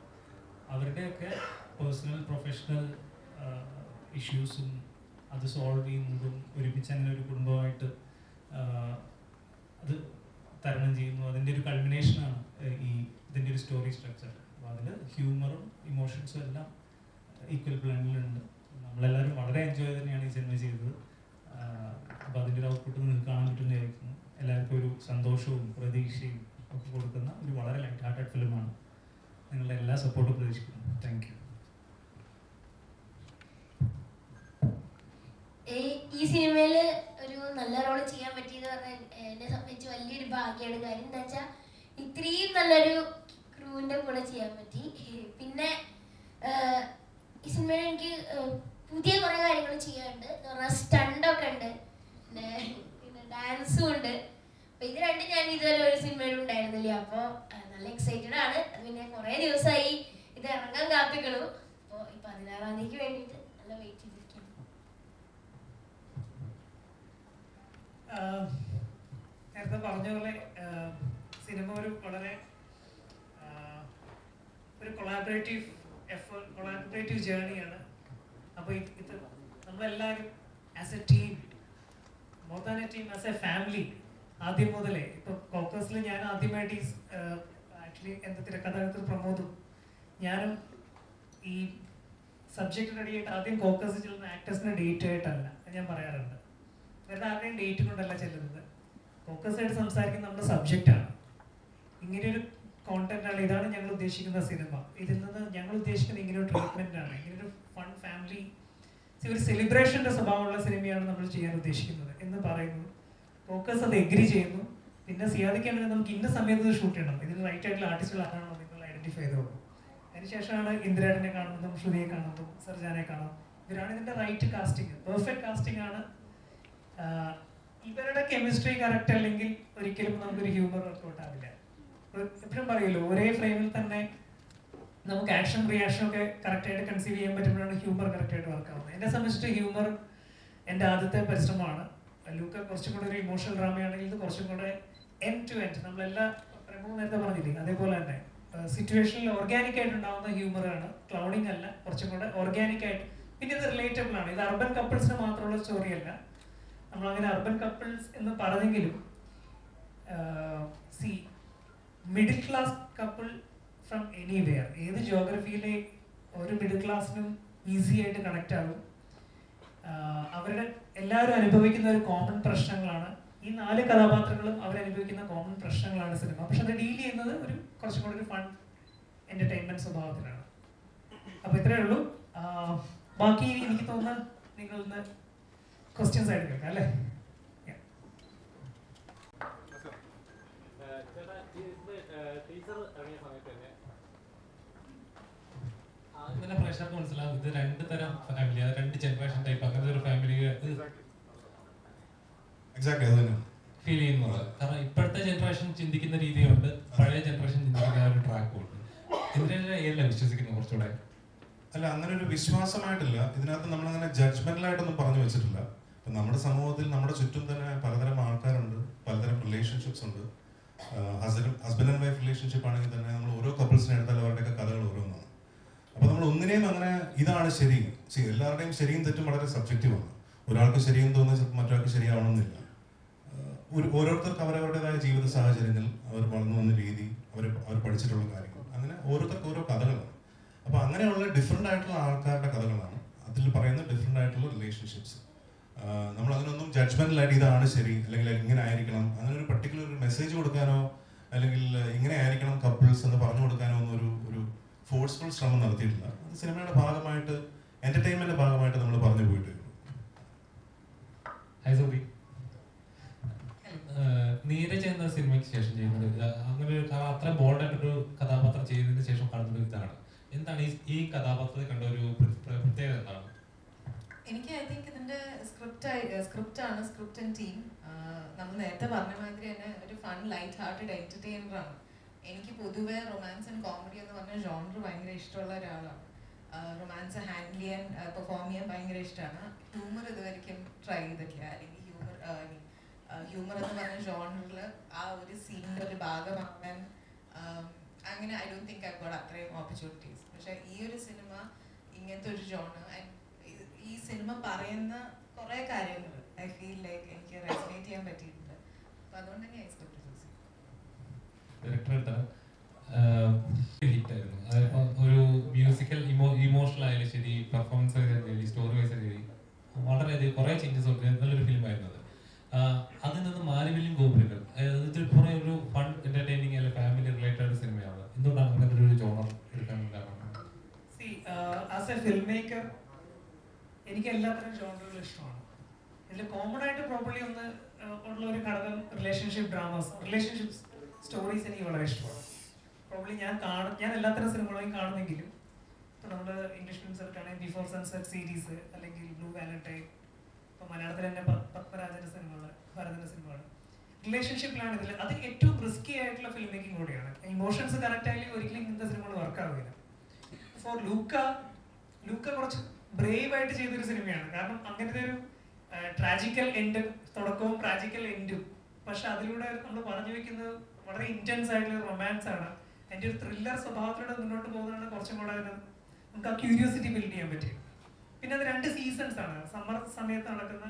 അവരുടെയൊക്കെ പേഴ്സണൽ പ്രൊഫഷണൽ ഇഷ്യൂസും അത് സോൾവ് ചെയ്യുന്നതും ഒരുമിച്ച് അങ്ങനെ ഒരു കുടുംബമായിട്ട് അത് തരണം ചെയ്യുന്നു. അതിൻ്റെ ഒരു കൾമിനേഷനാണ് ഇതിൻ്റെ ഒരു സ്റ്റോറി സ്ട്രക്ചർ. അപ്പോൾ അതിൽ ഹ്യൂമറും ഇമോഷൻസും എല്ലാം ഈക്വൽ ബ്ലെൻഡിലുണ്ട്. നമ്മളെല്ലാവരും വളരെ എൻജോയ് തന്നെയാണ് ഈ സിനിമ ചെയ്തത്. അപ്പോൾ അതിൻ്റെ ഒരു ഔട്ട്പുട്ട് നിങ്ങൾക്ക് കാണാൻ പറ്റുന്നതായിരിക്കുന്നു. എല്ലാവർക്കും ഒരു സന്തോഷവും പ്രതീക്ഷയും ഒക്കെ കൊടുക്കുന്ന ഒരു വളരെ ലൈറ്റ് ഹാർട്ടഡ് ഫിലിമാണ്. നിങ്ങളുടെ എല്ലാ സപ്പോർട്ടും പ്രതീക്ഷിക്കുന്നു. Thank you. ഈ സിനിമയിൽ ഒരു നല്ല റോള് ചെയ്യാൻ പറ്റിയെന്ന് പറഞ്ഞാൽ എന്നെ സംബന്ധിച്ച് വലിയൊരു ഭാഗ്യമാണ്. കാര്യം എന്താ വെച്ചാൽ ഇത്രയും നല്ലൊരു ക്രൂവിൻ്റെ കൂടെ ചെയ്യാൻ പറ്റി. പിന്നെ ഈ സിനിമയിൽ എനിക്ക് പുതിയ കുറേ കാര്യങ്ങൾ ചെയ്യാനുണ്ട്. എന്ന് പറഞ്ഞാൽ സ്റ്റണ്ടൊക്കെ ഉണ്ട്, പിന്നെ ഡാൻസും ഉണ്ട്. അപ്പോൾ ഇത് രണ്ടും ഞാൻ ഇതുവരെ ഒരു സിനിമയിലും ഉണ്ടായിരുന്നില്ല. അപ്പോൾ നല്ല എക്സൈറ്റഡ് ആണ്. പിന്നെ കുറേ ദിവസമായി ഇത് ഇറങ്ങാൻ കാത്തിക്കണം. അപ്പോൾ ഈ 16-ാം തീയതിക്ക് വേണ്ടിയിട്ട് നല്ല വെയിറ്റ് ചെയ്തിരിക്കുന്നു. നേരത്തെ പറഞ്ഞ പോലെ സിനിമ ഒരു വളരെ ഒരു കൊളാബറേറ്റീവ് ജേർണിയാണ്. അപ്പോൾ ഇത് നമ്മളെല്ലാവരും as A team, more than A team, as A family ആദ്യം മുതലേ. ഇപ്പോൾ കോക്കസിൽ ഞാൻ ആദ്യമായിട്ട് ആക്ച്വലി എൻ്റെ തിരക്കഥാകൃത്ത് പ്രമോദും ഞാനും ഈ സബ്ജക്റ്റ് റെഡിയായിട്ട് ആദ്യം കോക്കസ് ചെല്ലുന്ന ആക്ടേഴ്സിൻ്റെ ഡേറ്റ് ആയിട്ടല്ല ഞാൻ പറയാറുണ്ട്. വേറെ ആരുടെയും ഡേറ്റ് കൊണ്ടല്ല ചെല്ലുന്നത്. ഫോക്കസ് ആയിട്ട് സംസാരിക്കുന്ന നമ്മുടെ സബ്ജക്റ്റാണ്. ഇങ്ങനെയൊരു കോണ്ടന്റാണ്, ഇതാണ് ഞങ്ങൾ ഉദ്ദേശിക്കുന്ന സിനിമ. ഇതിൽ നിന്ന് ഞങ്ങൾ ഉദ്ദേശിക്കുന്ന ഇങ്ങനെയൊരു ട്രീറ്റ്മെന്റ് ആണ്, ഇങ്ങനൊരു ഫൺ ഫാമിലി ഒരു സെലിബ്രേഷന്റെ സ്വഭാവമുള്ള സിനിമയാണ് നമ്മൾ ചെയ്യാൻ ഉദ്ദേശിക്കുന്നത് എന്ന് പറയുന്നു. ഫോക്കസ് അത് എഗ്രി ചെയ്യുന്നു. പിന്നെ സിയാദിക്കാണെങ്കിൽ നമുക്ക് ഇന്ന സമയത്ത് ഷൂട്ട് ചെയ്യണം, ഇതിന് റൈറ്റ് ആയിട്ടുള്ള ആർട്ടിസ്റ്റുകൾ ആരാണോ നിങ്ങൾ ഐഡന്റിഫൈ ചെയ്തോളൂ. അതിനുശേഷമാണ് ഇന്ദിരാടനെ കാണുന്നതും ശ്രുതിയെ കാണുന്നതും സർജാനെ കാണും. ഇവരാണ് ഇതിന്റെ റൈറ്റ് കാസ്റ്റിംഗ്, പെർഫെക്റ്റ് കാസ്റ്റിംഗ് ആണ്. ഇവരുടെ കെമിസ്ട്രി കറക്റ്റ് അല്ലെങ്കിൽ ഒരിക്കലും നമുക്കൊരു ഹ്യൂമർ വർക്കൗട്ട് ആവില്ല. എപ്പോഴും പറയുമല്ലോ, ഒരേ ഫ്രെയിമിൽ തന്നെ നമുക്ക് ആക്ഷൻ റിയാക്ഷൻ ഒക്കെ കറക്റ്റായിട്ട് കൺസീവ് ചെയ്യാൻ പറ്റുമ്പോഴാണ് ഹ്യൂമർ കറക്റ്റായിട്ട് വർക്ക് ആവുന്നത്. എന്നെ സംബന്ധിച്ചിട്ട് ഹ്യൂമർ എൻ്റെ ആദ്യത്തെ പരിശ്രമമാണ്. ലൂക്ക കുറച്ചും കൂടെ ഒരു ഇമോഷണൽ ഡ്രാമയാണെങ്കിൽ ഇത് കുറച്ചും കൂടെ എൻഡ് ടു എൻഡ്, നമ്മളെല്ലാ നേരത്തെ പറഞ്ഞില്ലേ അതേപോലെ തന്നെ സിറ്റുവേഷനിൽ ഓർഗാനിക് ആയിട്ട് ഉണ്ടാവുന്ന ഹ്യൂമറാണ്, ക്ലൗഡിങ് അല്ല, കുറച്ചും കൂടെ ഓർഗാനിക് ആയിട്ട്. പിന്നെ ഇത് റിലേറ്റബിൾ ആണ്. ഇത് അർബൻ കപ്പിൾസിന് മാത്രമുള്ള സ്റ്റോറി അല്ല. നമ്മളങ്ങനെ അർബൻ കപ്പിൾസ് എന്ന് പറഞ്ഞെങ്കിലും middle class couple from anywhere, ഏത് ജോഗ്രഫിയിലെ ഒരു മിഡിൽ ക്ലാസ്സിനും ഈസി ആയിട്ട് കണക്റ്റ് ആകും. അവരുടെ എല്ലാവരും അനുഭവിക്കുന്ന ഒരു കോമൺ പ്രശ്നങ്ങളാണ് ഈ 4 കഥാപാത്രങ്ങളും അവരനുഭവിക്കുന്ന കോമൺ പ്രശ്നങ്ങളാണ് സിനിമ. പക്ഷെ അത് ഡീൽ ചെയ്യുന്നത് ഒരു കുറച്ചും കൂടെ ഒരു ഫൺ എന്റർടൈൻമെന്റ് സ്വഭാവത്തിലാണ്. അപ്പൊ ഇത്രയേ ഉള്ളൂ. ബാക്കി എനിക്ക് തോന്നുന്നത് നിങ്ങൾ ഇന്ന് ക്വസ്റ്റ്യൻസ് ആയിട്ട് കേൾക്കാം അല്ലേ? ടീച്ചർ ഇറങ്ങിയ സമയത്ത് തന്നെ തന്നെ പ്രേക്ഷകർക്ക് മനസ്സിലാവും ഇത് രണ്ട് തരം ഫാമിലി, രണ്ട് ജനറേഷൻ ടൈപ്പ് അങ്ങനത്തെ ഒരു ഫാമിലി എക്സാക്ട്ലി അത് തന്നെ ഫീൽ ചെയ്യുന്നത്. കാരണം ഇപ്പോഴത്തെ ജനറേഷൻ ചിന്തിക്കുന്ന രീതിയുണ്ട്, പഴയ ജനറേഷൻ ചിന്തിക്കുന്ന ഒരു ട്രാക്കും ഉണ്ട്. ഇതിനെല്ലാം വിശ്വസിക്കുന്നു കുറച്ചുകൂടെ. അല്ല, അങ്ങനെ ഒരു വിശ്വാസമായിട്ടില്ല. ഇതിനകത്ത് നമ്മളങ്ങനെ ജഡ്ജ്മെന്റലായിട്ടൊന്നും പറഞ്ഞു വെച്ചിട്ടില്ല. ഇപ്പം നമ്മുടെ സമൂഹത്തിൽ നമ്മുടെ ചുറ്റും തന്നെ പലതരം ആൾക്കാരുണ്ട്, പലതരം റിലേഷൻഷിപ്സ് ഉണ്ട്. ഹസ്ബൻഡ് ആൻഡ് വൈഫ് റിലേഷൻഷിപ്പ് ആണെങ്കിൽ തന്നെ നമ്മൾ ഓരോ കപ്പിൾസിനെ എടുത്താൽ അവരുടെയൊക്കെ കഥകൾ ഓരോന്നാണ്. അപ്പോൾ നമ്മൾ ഒന്നിനെയും അങ്ങനെ ഇതാണ് ശരി, എല്ലാവരുടെയും ശരിയും തെറ്റും വളരെ സബ്ജക്റ്റീവാണ്. ഒരാൾക്ക് ശരിയെന്ന് തോന്നുന്നത് ചിലപ്പോൾ മറ്റൊരാൾക്ക് ശരിയാവണമെന്നില്ല. ഓരോരുത്തർക്ക് അവരവരുടേതായ ജീവിത സാഹചര്യങ്ങൾ, അവർ വളർന്നു വന്ന രീതി, അവർ പഠിച്ചിട്ടുള്ള കാര്യങ്ങൾ, അങ്ങനെ ഓരോരുത്തർക്ക് ഓരോ കഥകളാണ്. അപ്പോൾ അങ്ങനെയുള്ള ഡിഫറെൻ്റ് ആയിട്ടുള്ള ആൾക്കാരുടെ കഥകളാണ് അതിൽ പറയുന്ന ഡിഫറെൻ്റ് ആയിട്ടുള്ള റിലേഷൻഷിപ്സ്. നമ്മൾ അതിനൊന്നും ജഡ്ജ്മെന്റലായിട്ട് ഇതാണ് ശരി അല്ലെങ്കിൽ ഇങ്ങനെ ആയിരിക്കണം, അങ്ങനെ ഒരു പർട്ടിക്കുലർ ഒരു മെസ്സേജ് കൊടുക്കാനോ അല്ലെങ്കിൽ ഇങ്ങനെ ആയിരിക്കണം കപ്പിൾസ് എന്ന് പറഞ്ഞു കൊടുക്കാനോ ഒന്നും ഒരു ഫോഴ്സ്ഫുൾ ശ്രമം നടത്തിയിട്ടില്ല. അത് സിനിമയുടെ ഭാഗമായിട്ട്, എന്റർടൈൻമെന്റിന്റെ ഭാഗമായിട്ട് നമ്മൾ പറഞ്ഞു പോയിട്ട്. നീരജ് എന്ന സിനിമയ്ക്ക് ശേഷം ചെയ്യുന്നത് അങ്ങനെ ഒരു അത്ര ബോൾഡായിട്ടൊരു കഥാപാത്രം ചെയ്തതിന് ശേഷം കാണുന്ന ഇതാണ്. എന്താണ് ഈ കഥാപാത്രത്തെ കണ്ട ഒരു പ്രത്യേകത എന്താണ്? എനിക്ക് ഐ തിങ്ക് ഇതിന്റെ സ്ക്രിപ്റ്റ് ആൻഡ് ടീം. നമ്മൾ നേരത്തെ പറഞ്ഞ മാതിരി തന്നെ ഒരു ഫൺ ലൈറ്റ് ഹാർട്ടഡ് എന്റർടൈനർ ആണ്. എനിക്ക് പൊതുവെ റൊമാൻസ് ആൻഡ് കോമഡി എന്ന് പറഞ്ഞ ജോണർ ഭയങ്കര ഇഷ്ടമുള്ള ഒരാളാണ്. റൊമാൻസ് ഹാൻഡിൽ ചെയ്യാൻ പെർഫോം ചെയ്യാൻ ഭയങ്കര ഇഷ്ടമാണ്. ഹ്യൂമർ ഇതുവരെയ്ക്കും ട്രൈ ചെയ്തിട്ടില്ല. അല്ലെങ്കിൽ ഹ്യൂമർ എന്ന് പറഞ്ഞ ജോണറിൽ ആ ഒരു സീനിൻ്റെ ഒരു ഭാഗമാകാൻ അങ്ങനെ I don't think I got അത്രയും ഓപ്പർച്യൂണിറ്റീസ്. പക്ഷെ ഈ ഒരു സിനിമ ഇങ്ങനത്തെ ഒരു ജോണർ, ഈ സിനിമ പറയുന്ന കുറേ കാര്യങ്ങൾ ഐ ഫീൽ ലൈക്ക് എനിക്ക് റെസനേറ്റ് ചെയ്യാൻ പറ്റിയിട്ടുണ്ട്. അപ്പോൾ അതുകൊണ്ട് തന്നെ എക്സ്പെക്ട് ഹിറ്റായിരുന്നു. അതിപ്പോൾ ഒരു മ്യൂസിക്കൽ ഇമോഷണൽ ആയാലും ശരി, പെർഫോമൻസ് ആയാലും ശരി, സ്റ്റോറി വൈസ് ആയാലും ശരി, വളരെയധികം കുറേ ചേഞ്ചസ് ഉണ്ട്. നല്ലൊരു ഫിലിമായിരുന്നത്. അതിൽ നിന്ന് മാലിവല്യം ഗോപുരങ്ങൾ ഇതിൽ കുറേ ഒരു ഫൺ എന്റർടൈനിങ് അല്ലെങ്കിൽ ഫാമിലി റിലേറ്റഡ് സിനിമയാണ്. എന്തുകൊണ്ടാണ് അങ്ങനത്തെ ഒരു ജോണർ എടുക്കാൻ കാരണം? ആസ് എ ഫിലിം മേക്കർ എനിക്ക് എല്ലാത്തരം ജോണറുകളും ഇഷ്ടമാണ്. ഇതിൽ കോമൺ ആയിട്ട് പ്രോപ്പർലി ഉള്ള ഒരു ഘടകം റിലേഷൻഷിപ്സ് സ്റ്റോറീസ് എനിക്ക് വളരെ ഇഷ്ടമാണ്. പ്രോബ്ലി ഞാൻ എല്ലാത്തരം സിനിമകളെയും കാണുമെങ്കിലും ഇപ്പോൾ നമ്മൾ ഇംഗ്ലീഷ് ഫിലിംസ് എടുക്കുകയാണെങ്കിൽ ബിഫോർ സൺസെറ്റ് സീരീസ് അല്ലെങ്കിൽ ബ്ലൂ വാലന്റൈൻ, ഇപ്പോൾ മലയാളത്തിൽ തന്നെ പത്മരാജന്റെ സിനിമകൾ, ഭരതന്റെ സിനിമകൾ റിലേഷൻഷിപ്പിലാണ് ഇതിൽ. അത് ഏറ്റവും റിസ്കി ആയിട്ടുള്ള ഫിലിം മേക്കിംഗ് കൂടിയാണ്. ഇമോഷൻസ് കറക്റ്റ് ആയാലും ഒരിക്കലും ഇങ്ങനത്തെ സിനിമകൾ വർക്ക് ആവില്ല. ഫോർ ലൂക്ക കുറച്ച് ബ്രേവ് ആയിട്ട് ചെയ്തൊരു സിനിമയാണ്. കാരണം അങ്ങനത്തെ ഒരു ട്രാജിക്കൽ എൻഡ്, തുടക്കവും ട്രാജിക്കൽ എൻഡും, പക്ഷെ അതിലൂടെ നമ്മൾ പറഞ്ഞു വെക്കുന്നത് വളരെ ഇന്റൻസ് ആയിട്ടുള്ള റൊമാൻസ് ആണ്. അതിൻ്റെ ഒരു ത്രില്ലർ സ്വഭാവത്തിലൂടെ മുന്നോട്ട് പോകുന്നതാണ് കുറച്ചും കൂടെ നമുക്ക് ആ ക്യൂരിയോസിറ്റി ബിൽഡ് ചെയ്യാൻ പറ്റും. പിന്നെ അത് 2 സീസൺസ് ആണ്. സമ്മർ സമയത്ത് നടക്കുന്ന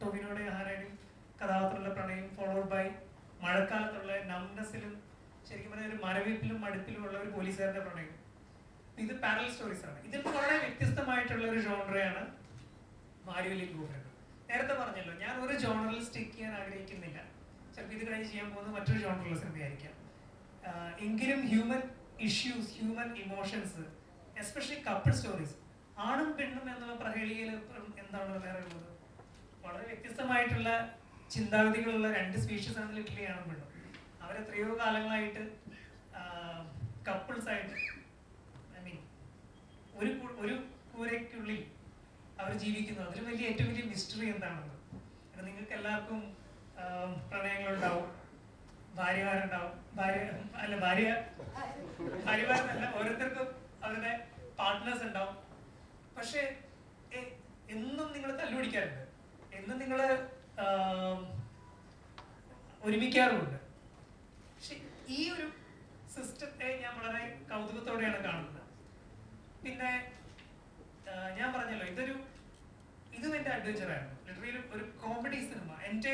ടൊവിനോയുടെ ഹാരയുടെയും കഥാപാത്രമുള്ള പ്രണയം, ഫോളോഡ് ബൈ മഴക്കാലത്തുള്ള നംനെസ്സിലും ശരിക്കും പറഞ്ഞാൽ ഒരു മരവിപ്പിലും മടുപ്പിലും ഉള്ള ഒരു പോലീസുകാരന്റെ പ്രണയം. ഇത് പാരലൽ സ്റ്റോറീസ് ആണ്. ഇതിൽ വളരെ വ്യത്യസ്തമായിട്ടുള്ള ഒരു ജോണറയാണ് മാലിവല്യം ഗോപുരങ്ങൾ. നേരത്തെ പറഞ്ഞല്ലോ, ഞാൻ ഒരു ജോണറിൽ സ്റ്റിക്ക് ചെയ്യാൻ ആഗ്രഹിക്കുന്നില്ല. ചിലപ്പോൾ ഇത് കഴിഞ്ഞ് ചെയ്യാൻ പോകുന്നത് മറ്റൊരു ജോണറിലുള്ള സിനിമയായിരിക്കാം. എങ്കിലും human issues, human emotions, especially couple stories, ആണും പെണ്ണും എന്നുള്ള പ്രഹേളികയിൽ എന്താണ് വേറെ ഉള്ളത്? വളരെ വ്യത്യസ്തമായിട്ടുള്ള ചിന്താഗതികളുള്ള 2 സ്പീഷീസ് ആണ് ലിറ്ററലി ആണും പെണ്ണും. അവരെത്രയോ കാലങ്ങളായിട്ട് കപ്പിൾസ് ആയിട്ട് ഒരു കൂരയ്ക്കുള്ളിൽ അവർ ജീവിക്കുന്നു. അതിലും ഏറ്റവും വലിയ മിസ്റ്ററി എന്താണെന്ന്. നിങ്ങൾക്ക് എല്ലാവർക്കും പ്രണയങ്ങളുണ്ടാവും, ഭാര്യമാരുണ്ടാവും, ഭാര്യമാരെന്നല്ല, ഓരോരുത്തർക്കും അവരുടെ പാർട്ട്നേഴ്സ് ഉണ്ടാവും. പക്ഷെ എന്നും നിങ്ങൾ തല്ലുപിടിക്കാറുണ്ട്, എന്നും നിങ്ങൾ ഒരുമിക്കാറുമുണ്ട്. പക്ഷെ ഈ ഒരു സിസ്റ്റത്തെ ഞാൻ വളരെ കൗതുകത്തോടെയാണ് കാണുന്നത്. പിന്നെ ഞാൻ പറഞ്ഞല്ലോ, ഇതും എൻ്റെ അഡ്വഞ്ചർ ആയിരുന്നു. ലിറ്ററലി ഒരു comedy cinema, end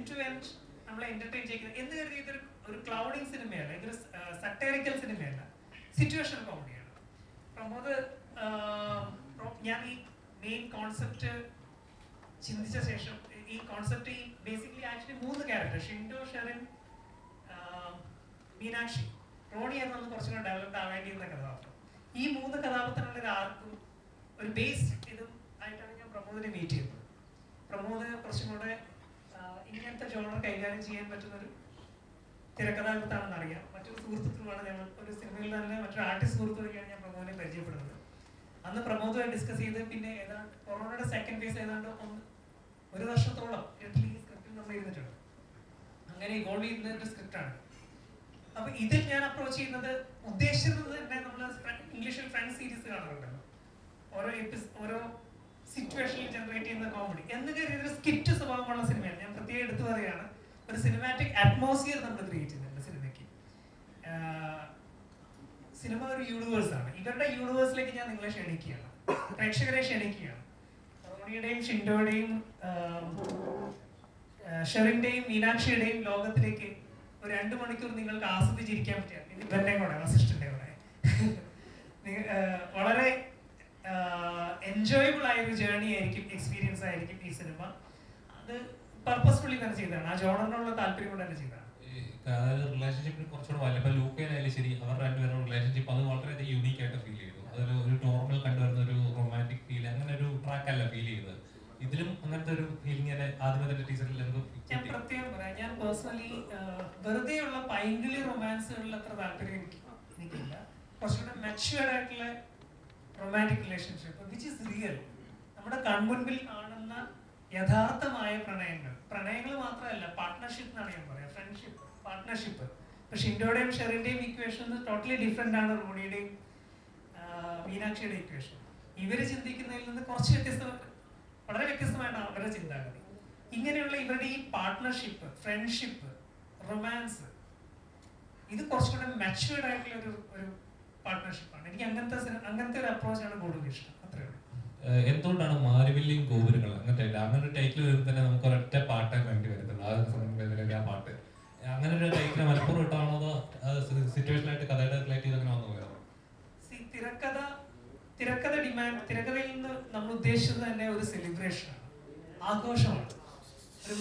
to end നമ്മളെ എന്റർടൈൻ ചെയ്യുന്നത് എന്ന് കരുതി ഇതൊരു ക്ലൗഡിങ് സിനിമയല്ല, ഇതൊരു സട്ടേറിക്കൽ സിനിമയല്ല, സിറ്റുവേഷൻ കോമഡിയാണ്. പ്രമോദ്, ഞാൻ ഈ മെയിൻ കോൺസെപ്റ്റ് ചിന്തിച്ച ശേഷം ഈ concept basically actually 3 character, Shindo, Sherin, Meenakshi, Rony എന്നത് കുറച്ചും കൂടെ ഡെവലപ്ഡ് ആവേണ്ടിയിരുന്ന കഥാപാത്രം. ഈ 3 കഥാപാത്രങ്ങളുടെ ആർക്കും ഒരു ബേസ് ഇതും ആയിട്ടാണ് ഞാൻ പ്രമോദിനെ മീറ്റ് ചെയ്തത്. പ്രമോദ് കുറച്ചും കൂടെ ഇങ്ങനത്തെ ജോണർ കൈകാര്യം ചെയ്യാൻ പറ്റുന്നൊരു തിരക്കഥാകൃത്താണെന്ന് അറിയാം. മറ്റൊരു സുഹൃത്തുക്കളുമാണ് ഞങ്ങൾ. ഒരു സിനിമയിൽ തന്നെ മറ്റൊരു ആർട്ടിസ്റ്റ് സുഹൃത്തുക്കളെയാണ് ഞാൻ പ്രമോദിനെ പരിചയപ്പെടുന്നത്. അന്ന് പ്രമോദുമായി ഡിസ്കസ് ചെയ്ത് പിന്നെ ഏതാണ്ട് കൊറോണയുടെ സെക്കൻഡ് ഫേസ് ഏതാണ്ട് ഒരു വർഷത്തോളം ഈ സ്ക്രിപ്റ്റിൽ നമ്മൾ ഇരുന്നിട്ടുണ്ട്. അങ്ങനെ ഇവോൾവ് ചെയ്യുന്ന ഒരു സ്ക്രിപ്റ്റാണ്. അപ്പൊ ഇതിൽ ഞാൻ അപ്രോച്ച് ചെയ്യുന്നത് ഉദ്ദേശിച്ചത് തന്നെ നമ്മൾ ഇംഗ്ലീഷിൽ ഫ്രണ്ട് സീരീസ് കാണുന്നുണ്ടല്ലോ, ഓരോ സിറ്റുവേഷനിൽ ജനറേറ്റ് ചെയ്യുന്ന കോമഡി എന്ന് കരുതിയൊരു സ്കിറ്റ് സ്വഭാവമുള്ള സിനിമയാണ്. ഞാൻ പ്രത്യേകം എടുത്തു പറയുകയാണ്, ഒരു സിനിമാറ്റിക് അറ്റ്മോസ്ഫിയർ നമ്മൾ ക്രിയേറ്റ് ചെയ്യുന്നുണ്ട് സിനിമയ്ക്ക്. സിനിമ ഒരു യൂണിവേഴ്സ് ആണ്. ഇവരുടെ യൂണിവേഴ്സിലേക്ക് ഞാൻ നിങ്ങളെ ക്ഷണിക്കുകയാണ്, പ്രേക്ഷകരെ ക്ഷണിക്കുകയാണ്. റോണിയുടെയും ഷിൻഡോയുടെയും ഷെറിന്റെയും മീനാക്ഷിയുടെയും ലോകത്തിലേക്ക് ഒരു 2 മണിക്കൂർ നിങ്ങൾക്ക് ആസ്വദിച്ചിരിക്കാൻ പറ്റിയ ഇവന്റെ കൂടെ വസിഷ്ഠന്റെ കൂടെ വളരെ എൻജോയബിൾ ആയ ഒരു ജേർണി ആയിരിക്കും, എക്സ്പീരിയൻസ് ആയിരിക്കും ഈ സിനിമ. അത് പർപ്പസ്ഫുള്ളി തന്നെ ചെയ്തതാണ്, ആ ജോണറിനുള്ള താല്പര്യം കൊണ്ട് തന്നെ ചെയ്തതാണ്. അതായത് റിലേഷൻഷിപ്പിന് കുറച്ചുകൂടെ വലിയ, ഇപ്പൊ ലൂക്കയിലായാലും ശരി, അവരുടെ രണ്ടുപേരുടെ റിലേഷൻഷിപ്പ് അത് വളരെയധികം യൂണീക്ക് ആയിട്ട് ഫീൽ ചെയ്തു. അതൊരു നോർമൽ കണ്ടുവരുന്ന ഒരു റൊമാൻറ്റിക് ഫീൽ, അങ്ങനെ ഒരു ട്രാക്ക് അല്ല ഫീൽ ചെയ്തത്. ഇതിലും അങ്ങനത്തെ ഒരു ഫീലിംഗ് ആദ്യമത്തെ ടീച്ചറിൽ ഞാൻ പ്രത്യേകം പറയാം, ഞാൻ പേഴ്സണലി വെറുതെയുള്ള പൈങ്കിളി റൊമാൻസുകളിൽ അത്ര താല്പര്യം എനിക്കില്ല. കുറച്ചുകൂടെ മെച്യൂർഡ് ആയിട്ടുള്ള romantic relationship which is real, നമ്മുടെ കൺമുൻപിൽ കാണുന്ന യഥാർത്ഥമായ പ്രണയങ്ങൾ മാത്രമല്ല, പാർട്ട്ണർഷിപ്പ് എന്നാണ് ഞാൻ പറയാം, ഫ്രണ്ട്ഷിപ്പ്, പാർട്ട്ണർഷിപ്പ്. ഇപ്പൊ ഷിൻഡോയുടെയും ഷെറിന്റെയും ഇക്വേഷൻ ടോട്ടലി ഡിഫറെന്റ് ആണ് റോണിയുടെയും മീനാക്ഷിയുടെ ഇക്വേഷൻ. ഇവര് ചിന്തിക്കുന്നതിൽ നിന്ന് കുറച്ച് വളരെ വ്യത്യസ്തമായിട്ടാണ് അവരുടെ ചിന്താഗതി. ഇങ്ങനെയുള്ള ഇവരുടെ ഈ പാർട്ട്ണർഷിപ്പ്, ഫ്രണ്ട്ഷിപ്പ്, റൊമാൻസ്, ഇത് കുറച്ചുകൂടെ മെച്യൂർഡ് ആയിട്ടുള്ള ഒരു പാർട്ട്ണർഷിപ്പാണ്. എനിക്ക് അങ്ങനത്തെ ഒരു അപ്രോച്ചാണ് കൂടുതൽ ഇഷ്ടം. അത്രേ ഉള്ളൂ. എന്തുകൊണ്ടാണ് മാരിവില്ലിയും ഗോപുരങ്ങൾ അങ്ങനത്തെ അങ്ങനെ ഒരു ടൈറ്റിൽ വരുമ്പോൾ തന്നെ നമുക്ക് ഒരൊറ്റ പാട്ടേ വേണ്ടി വരുന്നുള്ളൂ, ആ പാട്ട് അങ്ങനെ ഒരു ടൈറ്റിൽ മലപ്പുറം ഇട്ടാണോ അതോ സിറ്റുവേഷനായിട്ട് കഥയുടെ റിലേറ്റ് ചെയ്ത് അങ്ങനെ വന്നു പോയോ? തിരക്കഥയിൽ നിന്ന് നമ്മൾ ഉദ്ദേശിച്ചത് തന്നെ ഒരു സെലിബ്രേഷനാണ്, ആഘോഷമാണ്. ഒരു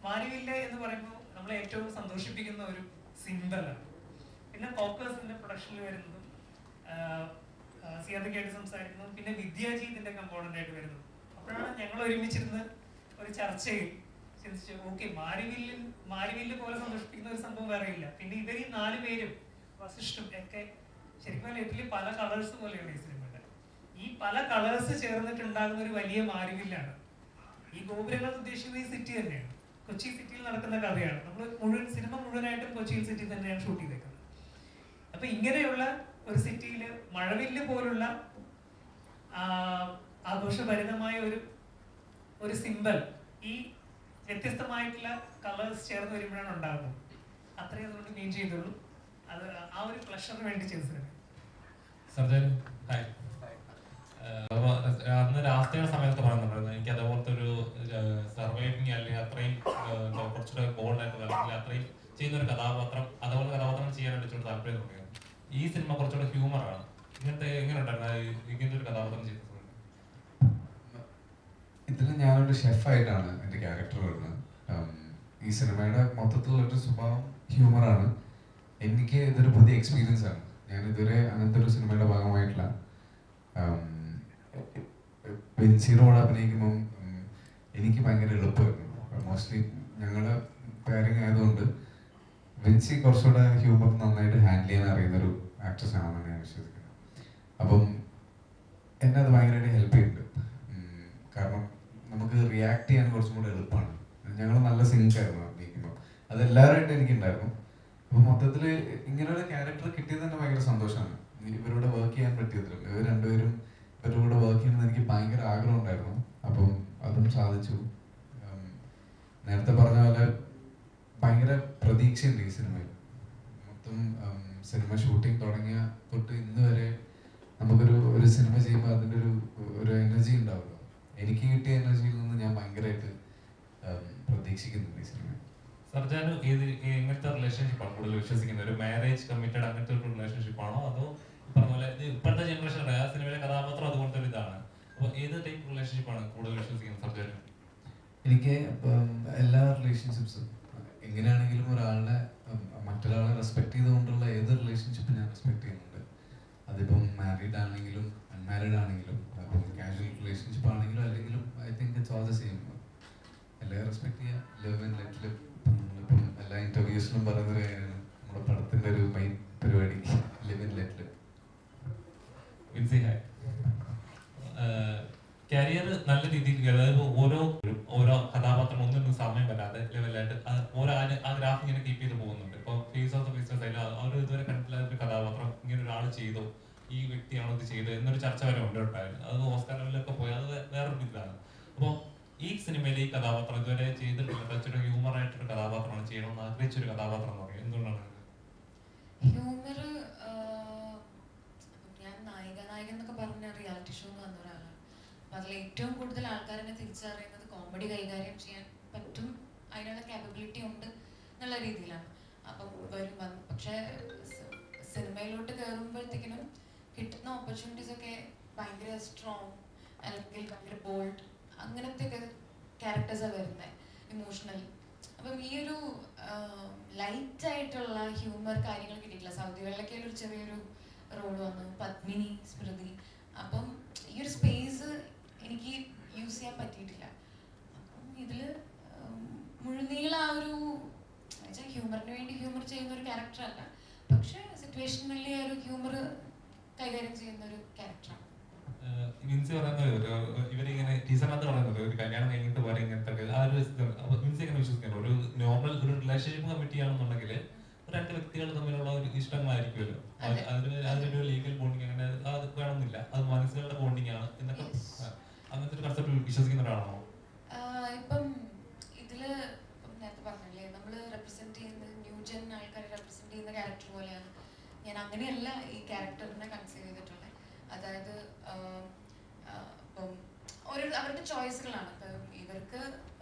മാരിവില്ല് എന്ന് പറയുമ്പോൾ നമ്മളെ ഏറ്റവും സന്തോഷിപ്പിക്കുന്ന ഒരു സിംബലാണ്. പിന്നെ ഫോക്കസിന്റെ പ്രൊഡക്ഷനിൽ വരുന്നതും സിയാദക്കായിട്ട് സംസാരിക്കുന്നതും പിന്നെ വിദ്യാജി ഇതിന്റെ കമ്പോണന്റ് ആയിട്ട് വരുന്നതും. അപ്പോഴാണ് ഞങ്ങൾ ഒരുമിച്ചിരുന്ന് ഒരു ചർച്ചയിൽ ചിന്തിച്ചു, ഓക്കെ, മാരിവില്ല് പോലെ സന്തോഷിപ്പിക്കുന്ന ഒരു സംഭവം വേറെ ഇല്ല. പിന്നെ ഇവർ ഈ 4 പേരും വസിഷ്ഠും ഒക്കെ ശരിക്കും ലിറ്ററലി പല കളേഴ്സ് പോലെയാണ് ഈ സിനിമയുടെ. ഈ പല കളേഴ്സ് ചേർന്നിട്ടുണ്ടാകുന്ന ഒരു വലിയ മാരിവില്ലാണ്. ഈ ഗോപുരങ്ങൾ ഉദ്ദേശിക്കുന്നത് ഈ സിറ്റി തന്നെയാണ്, കൊച്ചി സിറ്റിയിൽ നടക്കുന്ന കഥയാണ്. നമ്മൾ സിനിമ മുഴുവനായിട്ടും കൊച്ചി സിറ്റി തന്നെയാണ് ഷൂട്ട് ചെയ്തേക്കുന്നത്. അപ്പൊ ഇങ്ങനെയുള്ള ഒരു സിറ്റിയിൽ മഴവില്ല് പോലുള്ള ആഘോഷഭരിതമായ ഒരു സിംബൽ, ഈ വ്യത്യസ്തമായിട്ടുള്ള കളേഴ്സ് ചേർന്ന് വരുമ്പോഴാണ് ഉണ്ടാകുന്നത്. അത്രയും അതുകൊണ്ട് മീൻ ചെയ്തുള്ളൂ. അത് ആ ഒരു പ്ലഷറിന് വേണ്ടി ചെയ്ത സിനിമ. അന്ന് രാഷ്ട്രീയ സമയത്ത് പറയുന്നുണ്ടായിരുന്നു, എനിക്ക് അതുപോലത്തെ ഒരു സർവൈവിങ് അല്ലെങ്കിൽ അത്രയും കുറച്ചുകൂടെ ബോൾഡായിട്ട് അല്ലെങ്കിൽ അത്രയും ചെയ്യുന്ന ഒരു കഥാപാത്രം, അതുപോലെ കഥാപാത്രം ചെയ്യാനായിട്ട് കുറച്ചുകൂടെ താല്പര്യം തോന്നിയത്. ഈ സിനിമ കുറച്ചുകൂടെ ഹ്യൂമറാണ്. ഇങ്ങനത്തെ എങ്ങനെ ഉണ്ടായിരുന്നു ഇങ്ങനത്തെ ഒരു കഥാപാത്രം ചെയ്തത്? ഇതിൽ ഞാനൊരു ഷെഫായിട്ടാണ് എൻ്റെ ക്യാരക്ടർ വരുന്നത്. ഈ സിനിമയുടെ മൊത്തത്തിലുള്ളൊരു സ്വഭാവം ഹ്യൂമറാണ്. എനിക്ക് ഇതൊരു പുതിയ എക്സ്പീരിയൻസ് ആണ്. ഞാൻ ഇതുവരെ അങ്ങനത്തെ ഒരു സിനിമയുടെ ഭാഗമായിട്ടില്ല. ബെൻസിറോട് അഭിനയിക്കുമ്പം എനിക്ക് ഭയങ്കര എളുപ്പമായിരുന്നു. മോസ്റ്റ്ലി ഞങ്ങളുടെ പെയറിങ് ആയതുകൊണ്ട് ബെൻസി കുറച്ചുകൂടെ ഹ്യൂമർ നന്നായിട്ട് ഹാൻഡിൽ ചെയ്യാൻ അറിയുന്നൊരു ആക്ട്രസ് ആണെന്നാണ് ഞാൻ വിശ്വസിക്കുന്നത്. അപ്പം എന്നെ അത് ഭയങ്കരമായിട്ട് ഹെൽപ്പ് ചെയ്യുന്നുണ്ട്. കാരണം നമുക്ക് റിയാക്ട് ചെയ്യാൻ കുറച്ചും കൂടെ എളുപ്പമാണ്. ഞങ്ങൾ നല്ല സിങ്ക് ആയിരുന്നു അഭിനയിക്കുമ്പോൾ, അതെല്ലാവരുമായിട്ട് എനിക്കുണ്ടായിരുന്നു. അപ്പോൾ മൊത്തത്തിൽ ഇങ്ങനെയുള്ള ക്യാരക്ടർ കിട്ടിയത് തന്നെ ഭയങ്കര സന്തോഷമാണ്. ഇവരോട് വർക്ക് ചെയ്യാൻ പറ്റിയതിലും ഇവർ രണ്ടുപേരും ഇവരുടെ കൂടെ വർക്ക് ചെയ്യണമെന്ന് എനിക്ക് ഭയങ്കര ആഗ്രഹം ഉണ്ടായിരുന്നു. അപ്പം അതും സാധിച്ചു. നേരത്തെ പറഞ്ഞ പോലെ ഭയങ്കര പ്രതീക്ഷയുണ്ട് ഈ സിനിമയിൽ. മൊത്തം സിനിമ ഷൂട്ടിംഗ് തുടങ്ങിയ തൊട്ട് ഇന്ന് വരെ നമുക്കൊരു സിനിമ ചെയ്യുമ്പോൾ അതിൻ്റെ ഒരു എനർജി ഉണ്ടാവുമല്ലോ. എനിക്ക് കിട്ടിയ എനർജിയിൽ നിന്ന് ഞാൻ ഭയങ്കരമായിട്ട് പ്രതീക്ഷിക്കുന്നുണ്ട് ഈ സിനിമ. സർജാനു എങ്ങനത്തെ റിലേഷൻഷിപ്പാണ് കൂടുതൽ വിശ്വസിക്കുന്നത്? ഒരു മാരേജ് കമ്മിറ്റഡ് അങ്ങനത്തെ ഒരു റിലേഷൻഷിപ്പാണോ അതോ പറഞ്ഞ പോലെ ഇപ്പോഴത്തെ ജനറേഷനുടെ ആ സിനിമയിലെ കഥാപാത്രം അതുപോലത്തെ ഒരു ഇതാണ്? അപ്പോൾ ഏത് ടൈപ്പ് റിലേഷൻഷിപ്പാണ് കൂടുതൽ വിശ്വസിക്കുന്നത് സർജാനു? എനിക്ക് എല്ലാ റിലേഷൻഷിപ്സും എങ്ങനെയാണെങ്കിലും ഒരാളെ മറ്റൊരാളെ റെസ്പെക്ട് ചെയ്തുകൊണ്ടുള്ള ഏത് റിലേഷൻഷിപ്പും ഞാൻ റെസ്പെക്ട് ചെയ്യുന്നുണ്ട്. അതിപ്പം മാരീഡ് ആണെങ്കിലും അൺമാരീഡ് ആണെങ്കിലും കാഷ്വൽ റിലേഷൻഷിപ്പ് ആണെങ്കിലും അല്ലെങ്കിലും I think it's all the same. എല്ലാവരും റെസ്പെക്ട് ചെയ്യുക, ലിവ് ആൻഡ് ലെറ്റ് ലിവ്. നമ്മളിപ്പം എല്ലാ ഇന്റർവ്യൂസിലും പറയുന്നൊരു കാര്യമാണ് നമ്മുടെ പടത്തിന്റെ ഒരു മെയിൻ പരിപാടി ലിവ് ഇൻ ലെറ്റ്. കരിയർ നല്ല രീതിയിൽ, അതായത് ഓരോ കഥാപാത്രം ഒന്നും സമയം വരാതെ ലെവലായിട്ട് ആ ഗ്രാഫ് ഇങ്ങനെ കീപ്പ് ചെയ്ത് പോകുന്നുണ്ട്. ഇപ്പോൾ ഫേസ് ഓഫ് ദ ബിസിനസ് ആയാലും അവർ ഇതുവരെ കണ്ടിട്ടില്ല ഒരു കഥാപാത്രം ഇങ്ങനെ ഒരാൾ ചെയ്തോ, ഈ വ്യക്തിയാണോ ഇത് ചെയ്തത് എന്നൊരു ചർച്ച വരെ ഉണ്ടായിരുന്നു. അത് ഓസ്കാർ ലെവലിലൊക്കെ പോയി, അത് വേറൊരു ഇതാണ്. അപ്പോൾ ഈ സിനിമയിലെ ഈ കഥാപാത്രം ഇതുവരെ ചെയ്തിട്ടില്ല, കുറച്ചൊരു ഹ്യൂമർ ആയിട്ടൊരു കഥാപാത്രമാണ് ചെയ്യണമെന്ന് ആഗ്രഹിച്ചൊരു കഥാപാത്രം എന്ന് പറയും. എന്തുകൊണ്ടാണ് ഹ്യൂമർ? ഞാൻ നായകൻ എന്നൊക്കെ പറഞ്ഞ റിയാലിറ്റി ഷോ വന്ന ഒരാളാണ്. അപ്പം അതിൽ ഏറ്റവും കൂടുതൽ ആൾക്കാരെന്നെ തിരിച്ചറിയുന്നത് കോമഡി കൈകാര്യം ചെയ്യാൻ പറ്റും, അതിനുള്ള കാപ്പബിലിറ്റി ഉണ്ട് എന്നുള്ള രീതിയിലാണ്. അപ്പം പക്ഷേ സിനിമയിലോട്ട് കയറുമ്പോഴത്തേക്കിനും കിട്ടുന്ന ഓപ്പർച്യൂണിറ്റീസ് ഒക്കെ ഭയങ്കര സ്ട്രോങ് അല്ലെങ്കിൽ ഭയങ്കര ബോൾഡ് അങ്ങനത്തെ ക്യാരക്ടേഴ്സാണ് വരുന്നത്, ഇമോഷണലി. അപ്പം ഈ ഒരു ലൈറ്റ് ആയിട്ടുള്ള ഹ്യൂമർ കാര്യങ്ങൾ കിട്ടിയിട്ടില്ല. സൗദി വെള്ളക്കയിൽ ഒരു ചെറിയൊരു റോൾ വന്നു, പത്മിനി, സ്മൃതി. അപ്പം ഈ ഒരു സ്പേസ് എനിക്ക് യൂസ് ചെയ്യാൻ പറ്റിയിട്ടില്ല. അപ്പം ഇതിൽ മുഴുനീള ആ ഒരു ഹ്യൂമറിന് വേണ്ടി ഹ്യൂമർ ചെയ്യുന്ന ഒരു ക്യാരക്ടറല്ല, പക്ഷെ സിറ്റുവേഷനലി ആ ഒരു ഹ്യൂമർ കൈകാര്യം ചെയ്യുന്ന ഒരു ക്യാരക്ടറാണ്. മിൻസി പറയുന്നത് ഇവരിങ്ങനെ ടീച്ചറിനകത്ത് പറയുന്നത് ഒരു കല്യാണം കഴിഞ്ഞിട്ട് പോലെ ഇങ്ങനത്തെ ആ ഒരു മിൻസി എങ്ങനെ വിശ്വസിക്കുന്നു? ഒരു നോർമൽ ഒരു റിലേഷൻഷിപ്പ് കമ്മിറ്റ് ചെയ്യണമെന്നുണ്ടെങ്കിൽ രണ്ട് വ്യക്തികൾ തമ്മിലുള്ള ഒരു ഇഷ്ടങ്ങളായിരിക്കുമല്ലോ, അതിനൊരു ലീഗൽ ബോണ്ടിങ് അങ്ങനെ അത് വേണമെന്നില്ല, അത് മനസ്സുകളുടെ ബോണ്ടിങ് ആണ് എന്നൊക്കെ അങ്ങനത്തെ ഒരു കൺസെപ്റ്റ് വിശ്വസിക്കുന്ന ഒരാളാണോ? ഇപ്പം ഇതില് നേരത്തെ പറഞ്ഞില്ലേ, നമ്മൾ റെപ്രസെന്റ് ചെയ്യുന്ന ന്യൂജൻ ആൾക്കാരെ റെപ്രസെന്റ് ചെയ്യുന്ന ക്യാരക്ടർ പോലെയാണ് ഞാൻ. അങ്ങനെയല്ല ഈ ക്യാരക്ടറിനെ കൺസീവ് ചെയ്തിട്ടുള്ളത്. അതായത് ഇപ്പം അവരുടെ ചോയ്സുകളാണ്. ഇപ്പം ഇവർക്ക്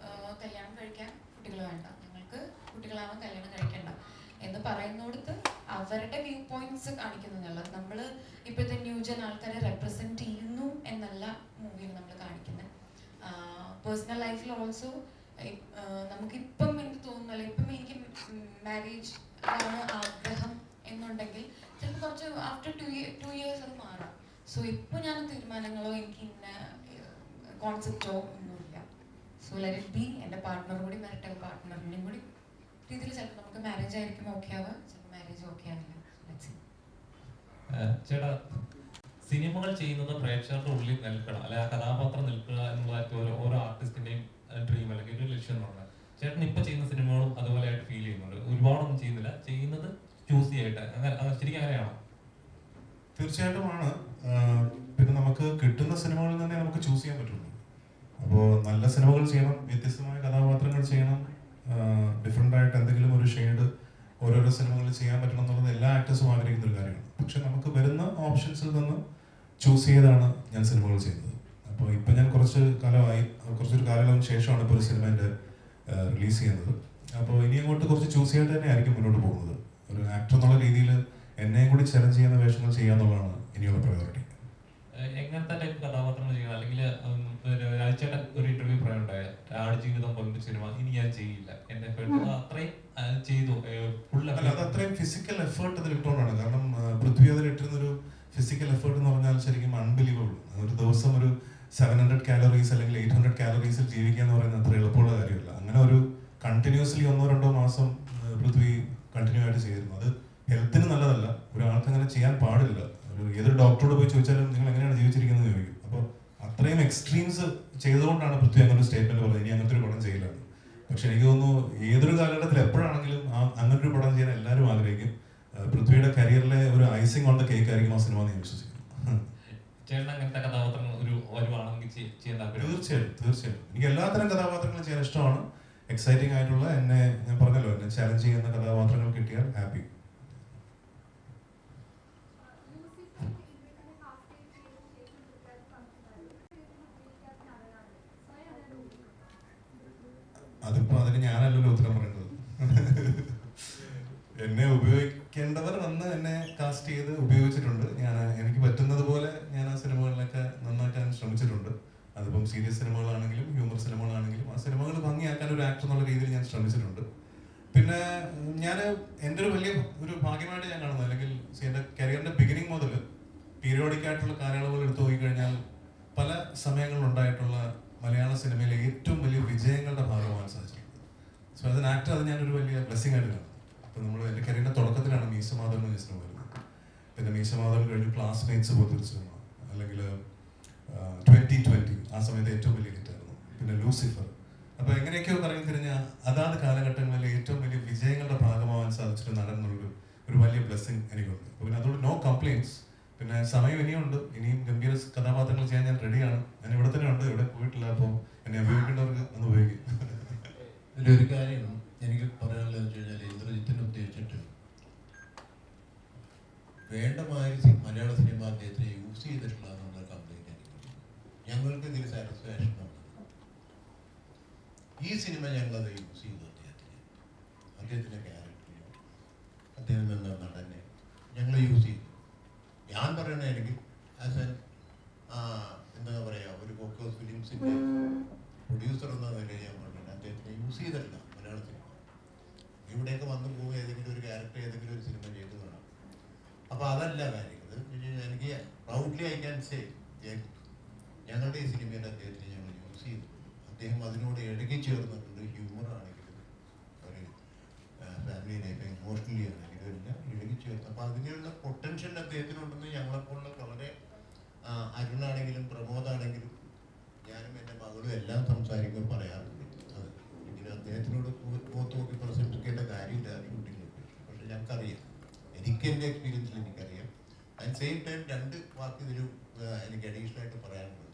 കല്യാണം കഴിക്കാൻ കുട്ടികൾ വേണ്ട, ഞങ്ങൾക്ക് കുട്ടികളാവാൻ കല്യാണം കഴിക്കേണ്ട എന്ന് പറയുന്നിടത്ത് അവരുടെ വ്യൂ പോയിന്റ്സ് കാണിക്കുന്നുള്ളത്. നമ്മൾ ഇപ്പോഴത്തെ ന്യൂജൻ ആൾക്കാരെ റെപ്രസെന്റ് ചെയ്യുന്നു എന്നല്ല മൂവിയിൽ നമ്മൾ കാണിക്കുന്നത്. പേഴ്സണൽ ലൈഫിൽ ഓൾസോ നമുക്കിപ്പം എനിക്ക് തോന്നുന്നല്ലോ, ഇപ്പം എനിക്ക് മാരേജ് ആണ് ആഗ്രഹം എന്നുണ്ടെങ്കിൽ ചിലപ്പോൾ കുറച്ച് ആഫ്റ്റർ 2 years അത് മാറാം. സോ ഇപ്പോൾ ഞാൻ തീരുമാനങ്ങളോ എനിക്ക് ഇന്ന കോൺസെപ്റ്റോ ഒന്നുമില്ല. So let it be. എൻ്റെ പാർട്ട്ണർ കൂടി വരട്ടെ, പാർട്ട്ണറിൻ്റെയും കൂടി രീതിയിൽ ചിലപ്പോൾ നമുക്ക് മാരേജ് ആയിരിക്കും ഓക്കെ ആവുക, ചിലപ്പോൾ മാരേജ് ഓക്കെ ആവില്ല. ചേട്ടാ, സിനിമകൾ ചെയ്യുന്നത് പ്രേക്ഷകരുടെ ഉള്ളിൽ നിൽക്കണം, അല്ലെ ആ കഥാപാത്രം നിൽക്കുക എന്നുള്ളതായിട്ട് ഓരോ ആർട്ടിസ്റ്റിന്റെയും ഡ്രീം അല്ലെങ്കിൽ ഒരു ലക്ഷ്യം എന്ന് പറഞ്ഞാൽ ചേട്ടൻ ഇപ്പൊ ചെയ്യുന്ന സിനിമകളും അതുപോലെ ആയിട്ട് ഫീൽ ചെയ്യുന്നുണ്ട്? ഒരുപാടൊന്നും ചെയ്യുന്നില്ല, ചെയ്യുന്നത് ചൂസ് ചെയ്യായിട്ട്. ശരിക്കും അങ്ങനെയാണോ? തീർച്ചയായിട്ടും ആണ്. പിന്നെ നമുക്ക് കിട്ടുന്ന സിനിമകളിൽ തന്നെ നമുക്ക് ചൂസ് ചെയ്യാൻ പറ്റുള്ളൂ. അപ്പോൾ നല്ല സിനിമകൾ ചെയ്യണം, വ്യത്യസ്തമായ കഥാപാത്രങ്ങൾ ചെയ്യണം, ഡിഫറെൻ്റ് ആയിട്ട് എന്തെങ്കിലും ഒരു ഷെയ്ഡ് ഓരോരോ സിനിമകളിൽ ചെയ്യാൻ പറ്റണം എന്നുള്ളത് എല്ലാ ആക്ടേഴ്സും ആഗ്രഹിക്കുന്ന ഒരു കാര്യമാണ്. പക്ഷെ നമുക്ക് വരുന്ന ഓപ്ഷൻസിൽ നിന്ന് ചൂസ് ചെയ്താണ് ഞാൻ സിനിമകൾ ചെയ്യുന്നത്. അപ്പോൾ ഇപ്പം ഞാൻ കുറച്ചൊരു കാലയളവിന് ശേഷമാണ് ഇപ്പോൾ ഒരു സിനിമ എൻ്റെ റിലീസ് ചെയ്യുന്നത്. അപ്പോൾ ഇനി അങ്ങോട്ട് കുറച്ച് ചൂസ് ചെയ്യാണ്ട് തന്നെ ആയിരിക്കും മുന്നോട്ട് പോകുന്നത്. ഒരു ആക്ടർ എന്നുള്ള രീതിയിൽ എന്നെയും കൂടി ചലഞ്ച് ചെയ്യുന്ന വേഷങ്ങൾ ചെയ്യാന്നുള്ളതാണ് ഇനിയുള്ള പ്രയോറിറ്റി. എങ്ങനത്തെ ടൈപ്പ് കഥാപാത്രങ്ങൾ ചെയ്യണം? അല്ലെങ്കിൽ രാജേട്ടൻ ഒരു ഇന്റർവ്യൂ പറയുന്നുണ്ടായ ആടുജീവിതം പോലൊരു സിനിമ ഇനി ഞാൻ ചെയ്യില്ല, എന്റെ അത്രയും ചെയ്തു അല്ല, അത് അത്രയും ഫിസിക്കൽ എഫേർട്ട് അതിൽ ഇട്ടുകൊണ്ടാണ്. കാരണം പൃഥ്വി അതിൽ ഇട്ടിരുന്നൊരു ഫിസിക്കൽ എഫേർട്ട് എന്ന് പറഞ്ഞാൽ ശരിക്കും അൺബിലീവബിൾ. ഒരു ദിവസം ഒരു 700 calories അല്ലെങ്കിൽ 800 calories ജീവിക്കുക എന്ന് പറയുന്നത് അത്ര എളുപ്പമുള്ള കാര്യമല്ല. അങ്ങനെ ഒരു കണ്ടിന്യൂസ്ലി 1-2 മാസം പൃഥ്വി കണ്ടിന്യൂ ആയിട്ട് ചെയ്തിരുന്നു. അത് ഹെൽത്തിന് നല്ലതല്ല, ഒരാൾക്ക് അങ്ങനെ ചെയ്യാൻ പാടില്ല. ഏതൊരു ഡോക്ടറോട് പോയി ചോദിച്ചാലും നിങ്ങൾ എങ്ങനെയാണ് ജീവിച്ചിരിക്കുന്നത് ചോദിക്കും. അപ്പോൾ അത്രയും എക്സ്ട്രീംസ് ചെയ്തുകൊണ്ടാണ് പൃഥ്വി അങ്ങനെ ഒരു സ്റ്റേറ്റ്മെന്റ് പറഞ്ഞത്, ഇനി അങ്ങനത്തെ ഒരു പടം ചെയ്യില്ല. പക്ഷെ എനിക്ക് തോന്നുന്നു ഏതൊരു കാലഘട്ടത്തിൽ എപ്പോഴാണെങ്കിലും അങ്ങനെ ഒരു പടം ചെയ്യാൻ എല്ലാവരും ആഗ്രഹിക്കും. പൃഥ്വിയുടെ കരിയറിലെ ഒരു ഐസിംഗ് ഓൺ ദ കേക്ക് ആയിരിക്കും ആ സിനിമ എന്ന് ഞാൻ വിശ്വസിക്കുന്നു. തീർച്ചയായിട്ടും എനിക്ക് എല്ലാത്തരം കഥാപാത്രങ്ങളും ചെയ്യാൻ ഇഷ്ടമാണ്. എക്സൈറ്റിംഗ് ആയിട്ടുള്ള എന്നെ ഞാൻ പറഞ്ഞല്ലോ, എന്നെ ചാലഞ്ച് ചെയ്യുന്ന കഥാപാത്രങ്ങൾ കിട്ടിയാൽ ഹാപ്പി. അതിപ്പോ അതിന് ഞാനല്ലല്ലോ ഉത്തരം പറയേണ്ടത്. എന്നെ ഉപയോഗിക്കേണ്ടവർ വന്ന് എന്നെ കാസ്റ്റ് ചെയ്ത് ഉപയോഗിച്ചിട്ടുണ്ട്. എനിക്ക് പറ്റുന്നത് പോലെ ഞാൻ ആ സിനിമകളിലൊക്കെ നന്നാക്കാൻ ശ്രമിച്ചിട്ടുണ്ട്. അതിപ്പം സീരിയസ് സിനിമകളാണെങ്കിലും ഹ്യൂമർ സിനിമകളാണെങ്കിലും ആ സിനിമകൾ ഭംഗിയാക്കാൻ ഒരു ആക്ടർ എന്നുള്ള രീതിയിൽ ഞാൻ ശ്രമിച്ചിട്ടുണ്ട്. പിന്നെ ഞാൻ എൻ്റെ ഒരു വലിയ ഒരു ഭാഗ്യമായിട്ട് ഞാൻ കാണുന്നത്, അല്ലെങ്കിൽ എൻ്റെ കരിയറിൻ്റെ ബിഗിനിങ് മുതൽ പീരിയോഡിക് ആയിട്ടുള്ള കാലയളവുകൾ എടുത്തു നോക്കിക്കഴിഞ്ഞാൽ പല സമയങ്ങളിലുണ്ടായിട്ടുള്ള മലയാള സിനിമയിലെ ഏറ്റവും വലിയ വിജയങ്ങളുടെ ഭാഗമാകാൻ സാധിച്ചിട്ടുണ്ട്. സോ ആസ് ആൻ ആക്ടർ അത് ഞാനൊരു വലിയ ബ്ലെസ്സിങ് ആയിട്ട് കാണും. അപ്പോൾ നമ്മൾ എൻ്റെ കരിയറിൻ്റെ തുടക്കത്തിലാണ് മീശമാധവൻ എന്ന സിനിമ വരുന്നത്. പിന്നെ മീശമാധവൻ കഴിഞ്ഞ് ക്ലാസ്മേറ്റ്സ് പോലത്തെ സിനിമ, അല്ലെങ്കിൽ 2020 ആ സമയത്ത് ഏറ്റവും വലിയ ഹിറ്റായിരുന്നു. പിന്നെ ലൂസിഫർ. അപ്പോൾ എങ്ങനെയൊക്കെയോ പറഞ്ഞു കഴിഞ്ഞാൽ അതാത് കാലഘട്ടങ്ങളിൽ ഏറ്റവും വലിയ വിജയങ്ങളുടെ ഭാഗമാവാൻ സാധിച്ചിട്ട് നടന്നുള്ളൊരു വലിയ ബ്ലെസ്സിങ് എനിക്കുണ്ട്. അപ്പോൾ പിന്നെ അതുകൊണ്ട് നോ കംപ്ലയിൻസ്. പിന്നെ സമയം ഇനിയുണ്ട്, ഇനിയും ഗംഭീര കഥാപാത്രങ്ങൾ ചെയ്യാൻ ഞാൻ റെഡിയാണ്. ഞാൻ ഇവിടെ തന്നെ ഉണ്ട്, ഇവിടെ പോയിട്ടില്ല. അപ്പോൾ എന്നെ ഉപയോഗിക്കേണ്ടവർക്ക് ഒന്ന് ഉപയോഗിക്കും. ഇതിലൊരു കാര്യം എനിക്ക് പറയാനുള്ളതെന്ന് വെച്ച് കഴിഞ്ഞാൽ ഇന്ദ്രജിത്തിനെ ഉദ്ദേശിച്ചിട്ട് വേണ്ട മാതിരി മലയാള സിനിമ അദ്ദേഹത്തിന് യൂസ് ചെയ്തിട്ടില്ല എന്നുള്ള കംപ്ലൈൻറ്റ് എനിക്ക്. ഞങ്ങൾക്ക് ഇതിൽ സാറ്റിസ്ഫാക്ഷൻ ഉള്ളത് ഈ സിനിമ ഞങ്ങളത് യൂസ് ചെയ്തു. അദ്ദേഹത്തിൻ്റെ ക്യാരക്ടറിന് അദ്ദേഹം എന്ന നടനെ ഞങ്ങൾ യൂസ് ചെയ്തു. ഞാൻ പറയണ എനിക്ക് ആസ് എൻ എന്താ പറയുക, ഒരു ഫോക്കസ് ഫിലിംസിൻ്റെ പ്രൊഡ്യൂസർ എന്ന നിലയിൽ ഞാൻ പറഞ്ഞത് അദ്ദേഹത്തിനെ യൂസ് ചെയ്തിട്ടില്ല മലയാള സിനിമ. ഇവിടെയൊക്കെ വന്നു പോകുക, ഏതെങ്കിലും ഒരു ക്യാരക്ടർ ഏതെങ്കിലും ഒരു സിനിമ ചെയ്തു വേണം. അപ്പോൾ അതല്ല കാര്യങ്ങൾ. എനിക്ക് പ്രൗഡ്ലി ഐ ക്യാൻ സേ ഞങ്ങളുടെ ഈ സിനിമയിൽ അദ്ദേഹത്തിന് ഞങ്ങൾ യൂസ് ചെയ്തു. അദ്ദേഹം അതിനോട് ഇടയ്ക്ക് ചേർന്നിട്ടുണ്ട്. ഹ്യൂമർ ആണെങ്കിലും ഒരു ഫാമിലി ലൈഫ് ഇമോഷണലി ആണെങ്കിലും എല്ലാം ഇടയ്ക്ക് ചേർത്ത്. അപ്പോൾ അതിനുള്ള പൊട്ടൻഷ്യൽ അദ്ദേഹത്തിനുണ്ടെന്ന് ഞങ്ങളെപ്പോലുള്ള വളരെ അരുണാണെങ്കിലും പ്രമോദാണെങ്കിലും ഞാനും എൻ്റെ മകളും എല്ലാം സംസാരിക്കുമ്പോൾ പറയാറുണ്ട്. അത് ഇങ്ങനെ അദ്ദേഹത്തിനോട് മുഖത്ത് നോക്കി പ്രശംസിക്കേണ്ട കാര്യമില്ല ഷൂട്ടിങ്ങിൽ. പക്ഷെ ഞങ്ങൾക്കറിയാം, എനിക്ക് എൻ്റെ എക്സ്പീരിയൻസിൽ എനിക്കറിയാം. അറ്റ് സെയിം ടൈം രണ്ട് വാക്ക് ഇതിൽ എനിക്ക് അഡീഷണൽ ആയിട്ട് പറയാനുള്ളത്,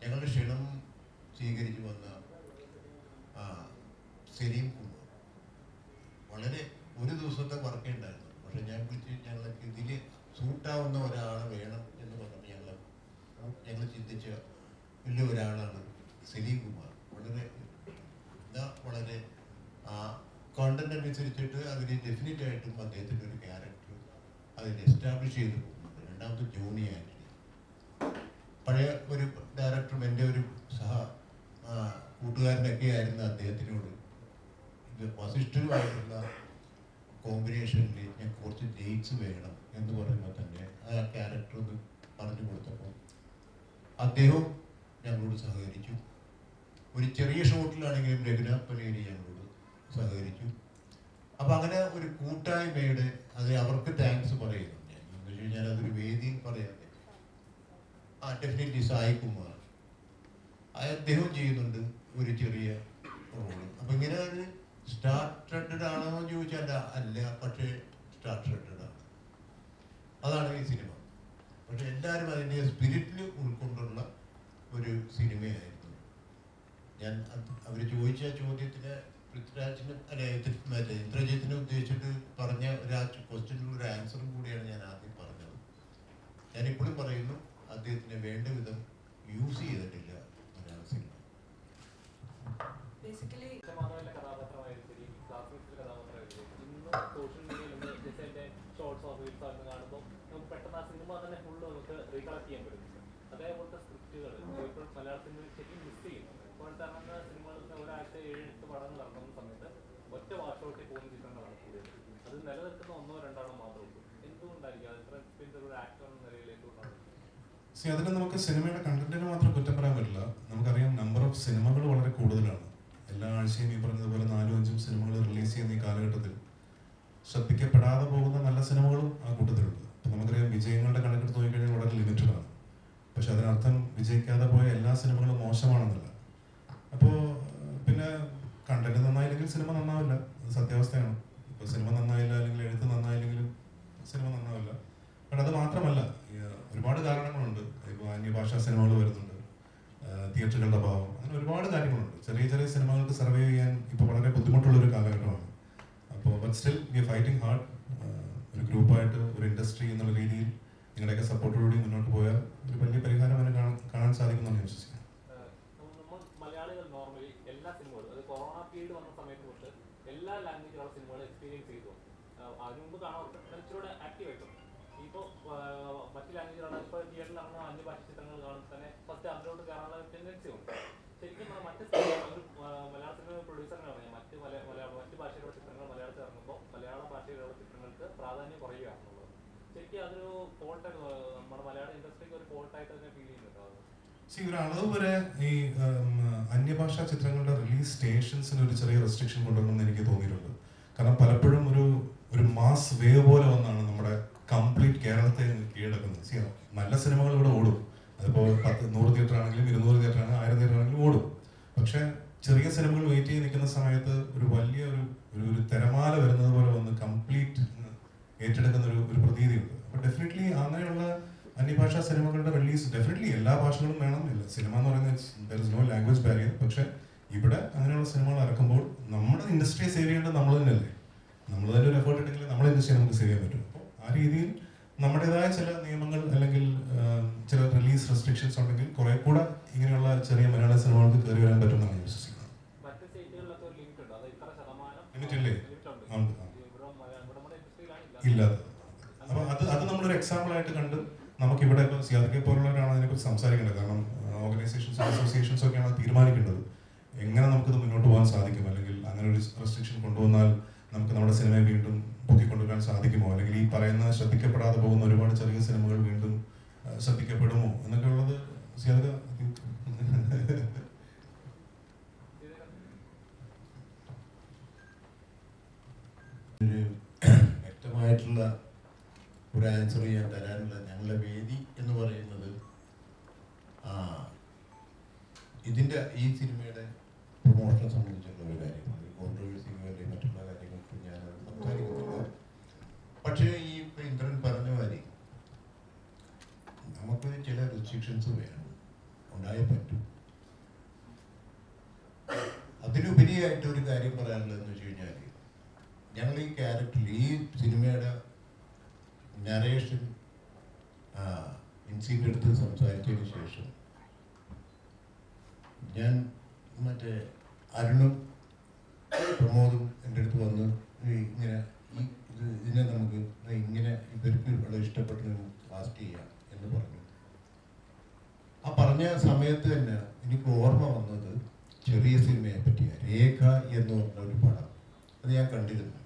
ഞങ്ങളുടെ ക്ഷണം സ്വീകരിച്ച് വന്ന സലീം കുമാർ വളരെ ഒരു ദിവസത്തെ വർക്കേ ഉണ്ടായിരുന്നു. പക്ഷെ ഞാൻ വിളിച്ച് ഞങ്ങൾക്ക് ഇതിൽ സൂട്ടാവുന്ന ഒരാൾ വേണം എന്ന് പറഞ്ഞപ്പോൾ ഞങ്ങൾ ചിന്തിച്ച വലിയ ഒരാളാണ് സലീം കുമാർ. വളരെ കോണ്ടന്റ് അനുസരിച്ചിട്ട് അതിന് ഡെഫിനറ്റ് ആയിട്ടും അദ്ദേഹത്തിൻ്റെ ഒരു ക്യാരക്ടർ അതിൽ എസ്റ്റാബ്ലിഷ് ചെയ്ത് പോകുന്നുണ്ട്. രണ്ടാമത്തെ ജോണി ആന്റണി, പഴയ ഒരു ഡയറക്ടറും എൻ്റെ ഒരു കൂട്ടുകാരനൊക്കെ ആയിരുന്ന അദ്ദേഹത്തിനോട് ഇത് വസിഷ്ഠരുമായിട്ടുള്ള കോമ്പിനേഷനിൽ ഞാൻ കുറച്ച് ഡേറ്റ്സ് വേണം എന്ന് പറയുമ്പോൾ തന്നെ ആ ക്യാരക്ടർ ഒന്ന് പറഞ്ഞു കൊടുത്തപ്പോൾ അദ്ദേഹവും ഞങ്ങളോട് സഹകരിച്ചു. ഒരു ചെറിയ ഷോട്ടിലാണെങ്കിലും രഘുനാഥ് പലേരി ഞങ്ങളോട് സഹകരിച്ചു. അപ്പം അങ്ങനെ ഒരു കൂട്ടായ്മയുടെ അത് അവർക്ക് താങ്ക്സ് പറയുന്നു. ഞാൻ എന്ന് വെച്ച് കഴിഞ്ഞാൽ അതൊരു വേദിയിൽ പറയാതെ ഡെഫിനറ്റ്ലി സായി കുമാർ അദ്ദേഹം ചെയ്യുന്നുണ്ട് ഒരു ചെറിയ റോള്. അപ്പം ഇങ്ങനെ ഒരു സ്റ്റാർട്ടഡ് ആണോ എന്ന് ചോദിച്ചാൽ അല്ല, പക്ഷേ സ്റ്റാർട്ടഡ് ആണ്. അതാണ് ഈ സിനിമ. പക്ഷെ എല്ലാവരും അതിൻ്റെ സ്പിരിറ്റിൽ ഉൾക്കൊണ്ടുള്ള ഒരു സിനിമയായിരുന്നു. ഞാൻ അവർ ചോദിച്ച ചോദ്യത്തിന് പൃഥ്വിരാജിന് മറ്റേ ഇന്ദ്രജിത്തിനെ ഉദ്ദേശിച്ചിട്ട് പറഞ്ഞ ഒരു ക്വസ്റ്റ്യനുള്ള ഒരു ആൻസറും കൂടിയാണ് ഞാൻ ആദ്യം പറഞ്ഞത്. ഞാനിപ്പോഴും പറയുന്നു, അദ്ദേഹത്തിന് വേണ്ട വിധം യൂസ് ചെയ്തിട്ടില്ല മലയാള സിനിമ. ബേസിക്കലി കഥാപാത്രമായിരിക്കും ക്ലാസ്മേറ്റ്സിലെ കഥാപാത്രമായിരിക്കും ഇന്ന് സോഷ്യൽ മീഡിയയിൽ ഡിസൈൻ്റെ ഷോർട്സ് ഓഫ് റീൽസ് ആണെന്ന് കാണുമ്പോൾ നമുക്ക് പെട്ടെന്ന് ആ സിനിമ തന്നെ ഫുള്ള് നമുക്ക് റീകളക്ട് ചെയ്യാൻ പറ്റും. അതേപോലത്തെ സ്ക്രിപ്റ്റുകൾ ഇപ്പോൾ മലയാള സിനിമയിൽ ശരിക്കും മിസ് ചെയ്യുന്നുണ്ട്. ഇപ്പോഴത്തെ അങ്ങനത്തെ സിനിമകൾക്ക് ഒരാഴ്ച 7-8 പടങ്ങൾ നടക്കുന്ന സമയത്ത് ഒറ്റ വാഷൗട്ടിൽ പോകുന്ന ചിത്രങ്ങളാണ് കൂടുതൽ. അത് നിലനിൽക്കുന്ന 1-2 മാത്രമേ ഉള്ളൂ. എന്തുകൊണ്ടായിരിക്കും അത് ഇത്ര എക്സ്പീരിയൻസ് ഒരു ആക്ടർ എന്ന നിലയിലേക്ക് കൊണ്ടാണ്? അതിന് നമുക്ക് സിനിമയുടെ കണ്ടന്റിന് മാത്രം കുറ്റം പറയാൻ പറ്റില്ല. നമുക്കറിയാം, നമ്പർ ഓഫ് സിനിമകൾ വളരെ കൂടുതലാണ്. എല്ലാ ആഴ്ചയും ഈ പറഞ്ഞതുപോലെ 4-5 സിനിമകൾ റിലീസ് ചെയ്യുന്ന ഈ കാലഘട്ടത്തിൽ ശ്രദ്ധിക്കപ്പെടാതെ പോകുന്ന നല്ല സിനിമകളും ആ കൂട്ടത്തിലുണ്ട്. അപ്പം നമുക്കറിയാം, വിജയങ്ങളുടെ കണക്കെടുത്ത് നോക്കിക്കഴിഞ്ഞാൽ വളരെ ലിമിറ്റഡ് ആണ്. പക്ഷെ അതിനർത്ഥം വിജയിക്കാതെ പോയ എല്ലാ സിനിമകളും മോശമാണെന്നല്ല. അപ്പോൾ പിന്നെ കണ്ടന്റ് നന്നായില്ലെങ്കിൽ സിനിമ നന്നാവില്ല, അത് സത്യാവസ്ഥയാണ്. ഇപ്പോൾ സിനിമ നന്നായില്ല, അല്ലെങ്കിൽ എഴുത്ത് നന്നായില്ലെങ്കിലും സിനിമ നന്നാവില്ല. പക്ഷെ അത് മാത്രമല്ല, ഒരുപാട് കാരണങ്ങളുണ്ട്. ഇപ്പോൾ അന്യഭാഷാ സിനിമകൾ വരുന്നുണ്ട്, തിയേറ്ററുകളുടെ അഭാവം, അങ്ങനെ ഒരുപാട് കാര്യങ്ങളുണ്ട്. ചെറിയ ചെറിയ സിനിമകൾക്ക് സർവൈവ് ചെയ്യാൻ ഇപ്പോൾ വളരെ ബുദ്ധിമുട്ടുള്ളൊരു കാലഘട്ടമാണ്. അപ്പോൾ but still we are fighting hard. ഒരു ഗ്രൂപ്പായിട്ട്, ഒരു ഇൻഡസ്ട്രി എന്നുള്ള രീതിയിൽ നിങ്ങളുടെയൊക്കെ സപ്പോർട്ടോടുകൂടി മുന്നോട്ട് പോയാൽ ഒരു വലിയ പരിഹാരം അതിന് കാണാൻ സാധിക്കുമെന്നാണ് ഞാൻ വിശ്വസിക്കുന്നത്. മലയാളികൾ നോർമലി എല്ലാ സിനിമകളും, അത് കൊറോണ പീരീഡ് വന്ന സമയത്ത് തൊട്ട് എല്ലാ ലാംഗ്വേജിലുള്ള സിനിമകൾ എക്സ്പീരിയൻസ് ചെയ്തു. അതിന് മുമ്പ് കാണാൻ ഇച്ചിരൂടെ ആക്റ്റീവ് ആയിട്ടും ഇപ്പോൾ മറ്റ് ലാംഗ്വേജിലുള്ള ഇപ്പോൾ തിയേറ്ററിലാണ് അന്യഭാഷ ചിത്രങ്ങൾ കാണുമ്പോൾ തന്നെ ഫസ്റ്റ് അതിലോട്ട് കയറാനുള്ള ടെൻഡൻസി ഉണ്ട്. ശരിക്കും മറ്റ് ഒരു മലയാള സിനിമ പ്രൊഡ്യൂസറിനാണ് ഞാൻ മറ്റ് ഭാഷയിലുള്ള ചിത്രങ്ങൾ മലയാളത്തിൽ ഇറങ്ങുമ്പോൾ മലയാള ഭാഷയിലുള്ള ചിത്രങ്ങൾക്ക് പ്രാധാന്യം കുറയുകയാണെന്നുള്ളത്. ശരിക്കും അതൊരു ഫോൾട്ടായിട്ട് നമ്മുടെ മലയാള ഇൻഡസ്ട്രിക്ക് ഒരു ഫോൾട്ടായിട്ട് തന്നെ ഫീൽ ചെയ്യുന്നുണ്ടോ? ഒരു അളവ് വരെ ഈ അന്യഭാഷാ ചിത്രങ്ങളുടെ റിലീസ് സ്റ്റേഷൻസിന് ഒരു ചെറിയ റെസ്ട്രിക്ഷൻ കൊണ്ടുവരണമെന്ന് എനിക്ക് തോന്നിയിട്ടുണ്ട്. കാരണം പലപ്പോഴും ഒരു മാസ് വേവ് പോലെ വന്നാണ് നമ്മുടെ കംപ്ലീറ്റ് കേരളത്തെ കീഴടക്കുന്നത്. നല്ല സിനിമകൾ ഇവിടെ ഓടും, അതിപ്പോൾ 100 തിയേറ്റർ ആണെങ്കിലും 200 തിയേറ്റർ ആണെങ്കിലും 1000 തിയേറ്റർ ആണെങ്കിലും ഓടും. പക്ഷെ ചെറിയ സിനിമകൾ വെയിറ്റ് ചെയ്ത് നിൽക്കുന്ന സമയത്ത് ഒരു വലിയ ഒരു തിരമാല വരുന്നത് പോലെ വന്ന് കംപ്ലീറ്റ് ഏറ്റെടുക്കുന്ന ഒരു പ്രതീതിയുണ്ട്. അപ്പോൾ ഡെഫിനറ്റ്ലി അങ്ങനെയുള്ള അന്യഭാഷാ സിനിമകളുടെ റിലീസ് ഡെഫിനറ്റ്ലി എല്ലാ ഭാഷകളും വേണം. ഇല്ല, സിനിമ എന്ന് പറയുന്നത് there is no language barrier. പക്ഷെ ഇവിടെ അങ്ങനെയുള്ള സിനിമകൾ ഇറക്കുമ്പോൾ നമ്മുടെ ഇൻഡസ്ട്രിയെ സേവ് ചെയ്യേണ്ടത് നമ്മൾ തന്നെയല്ലേ. നമ്മൾ തന്നെ ഒരു എഫേർട്ട് ഉണ്ടെങ്കിൽ നമ്മുടെ ഇൻഡസ്ട്രിയെ നമുക്ക് സേവ് ചെയ്യാൻ പറ്റും. അപ്പോൾ ആ രീതിയിൽ നമ്മുടേതായ ചില നിയമങ്ങൾ അല്ലെങ്കിൽ ചില റിലീസ് റെസ്ട്രിക്ഷൻസ് ഉണ്ടെങ്കിൽ കുറെ കൂടെ ഇങ്ങനെയുള്ള ചെറിയ മലയാള സിനിമകൾക്ക് കയറി വരാൻ പറ്റുമെന്നാണ് ഞാൻ വിശ്വസിക്കുന്നത്. ലിമിറ്റ് ഇല്ലേ? ഇല്ലാതെ. അപ്പോൾ അത് നമ്മളൊരു എക്സാമ്പിൾ ആയിട്ട് കണ്ട് നമുക്കിവിടെ ഇപ്പോൾ സിയാദക്കെ പോലുള്ളവരാണ് അതിനെക്കുറിച്ച് സംസാരിക്കേണ്ടത്. കാരണം ഓർഗനൈസേഷൻസ് അസോസിയേഷൻസ് ഒക്കെയാണ് തീരുമാനിക്കേണ്ടത് എങ്ങനെ നമുക്കിത് മുന്നോട്ട് പോകാൻ സാധിക്കും, അല്ലെങ്കിൽ അങ്ങനെ ഒരു റെസ്ട്രിക്ഷൻ കൊണ്ടുവന്നാൽ നമുക്ക് നമ്മുടെ സിനിമയെ വീണ്ടും പൊക്കിക്കൊണ്ടുവരാൻ സാധിക്കുമോ, അല്ലെങ്കിൽ ഈ പറയുന്ന ശ്രദ്ധിക്കപ്പെടാതെ പോകുന്ന ഒരുപാട് ചെറിയ സിനിമകൾ വീണ്ടും ശ്രദ്ധിക്കപ്പെടുമോ എന്നൊക്കെ ഉള്ളത് സിയാദ വ്യക്തമായിട്ടുള്ള ഒരു ആൻസർ ചെയ്യാൻ തരാനുള്ള ഞങ്ങളുടെ വേദി എന്ന് പറയുന്നത് ഈ സിനിമയുടെ പ്രൊമോഷനെ സംബന്ധിച്ചുള്ള ഒരു കാര്യമാണ്. കോൺട്രവേഴ്സി വേണ്ടി മറ്റുള്ള കാര്യങ്ങൾക്ക് ഞാൻ സംസാരിക്കുന്നില്ല. പക്ഷേ ഈ ഇപ്പം ഇന്ദ്രൻ പറഞ്ഞ മാതിരി നമുക്ക് ചില റെസ്ട്രിക്ഷൻസ് വേണം, ഉണ്ടായേ പറ്റും. അതിലുപരിയായിട്ട് ഒരു കാര്യം പറയാനുള്ളതെന്ന് വെച്ച് കഴിഞ്ഞാൽ ഞങ്ങൾ ഈ ക്യാരക്ടറിൽ ഈ സിനിമയുടെ നരേഷൻ ഇൻസിൻ്റെ അടുത്ത് സംസാരിച്ചതിന് ശേഷം ഞാൻ മറ്റേ അരുണും പ്രമോദും എൻ്റെ അടുത്ത് വന്ന് ഇങ്ങനെ ഇതിനെ നമുക്ക് ഇങ്ങനെ ഇവർക്ക് വളരെ ഇഷ്ടപ്പെട്ട് കാസ്റ്റ് ചെയ്യാം എന്ന് പറഞ്ഞു. ആ പറഞ്ഞ സമയത്ത് തന്നെ എനിക്ക് ഓർമ്മ വന്നത് ചെറിയ സിനിമയെ പറ്റിയാണ്. രേഖ എന്ന് പറഞ്ഞ ഒരു പടം, അത് ഞാൻ കണ്ടിരുന്നു.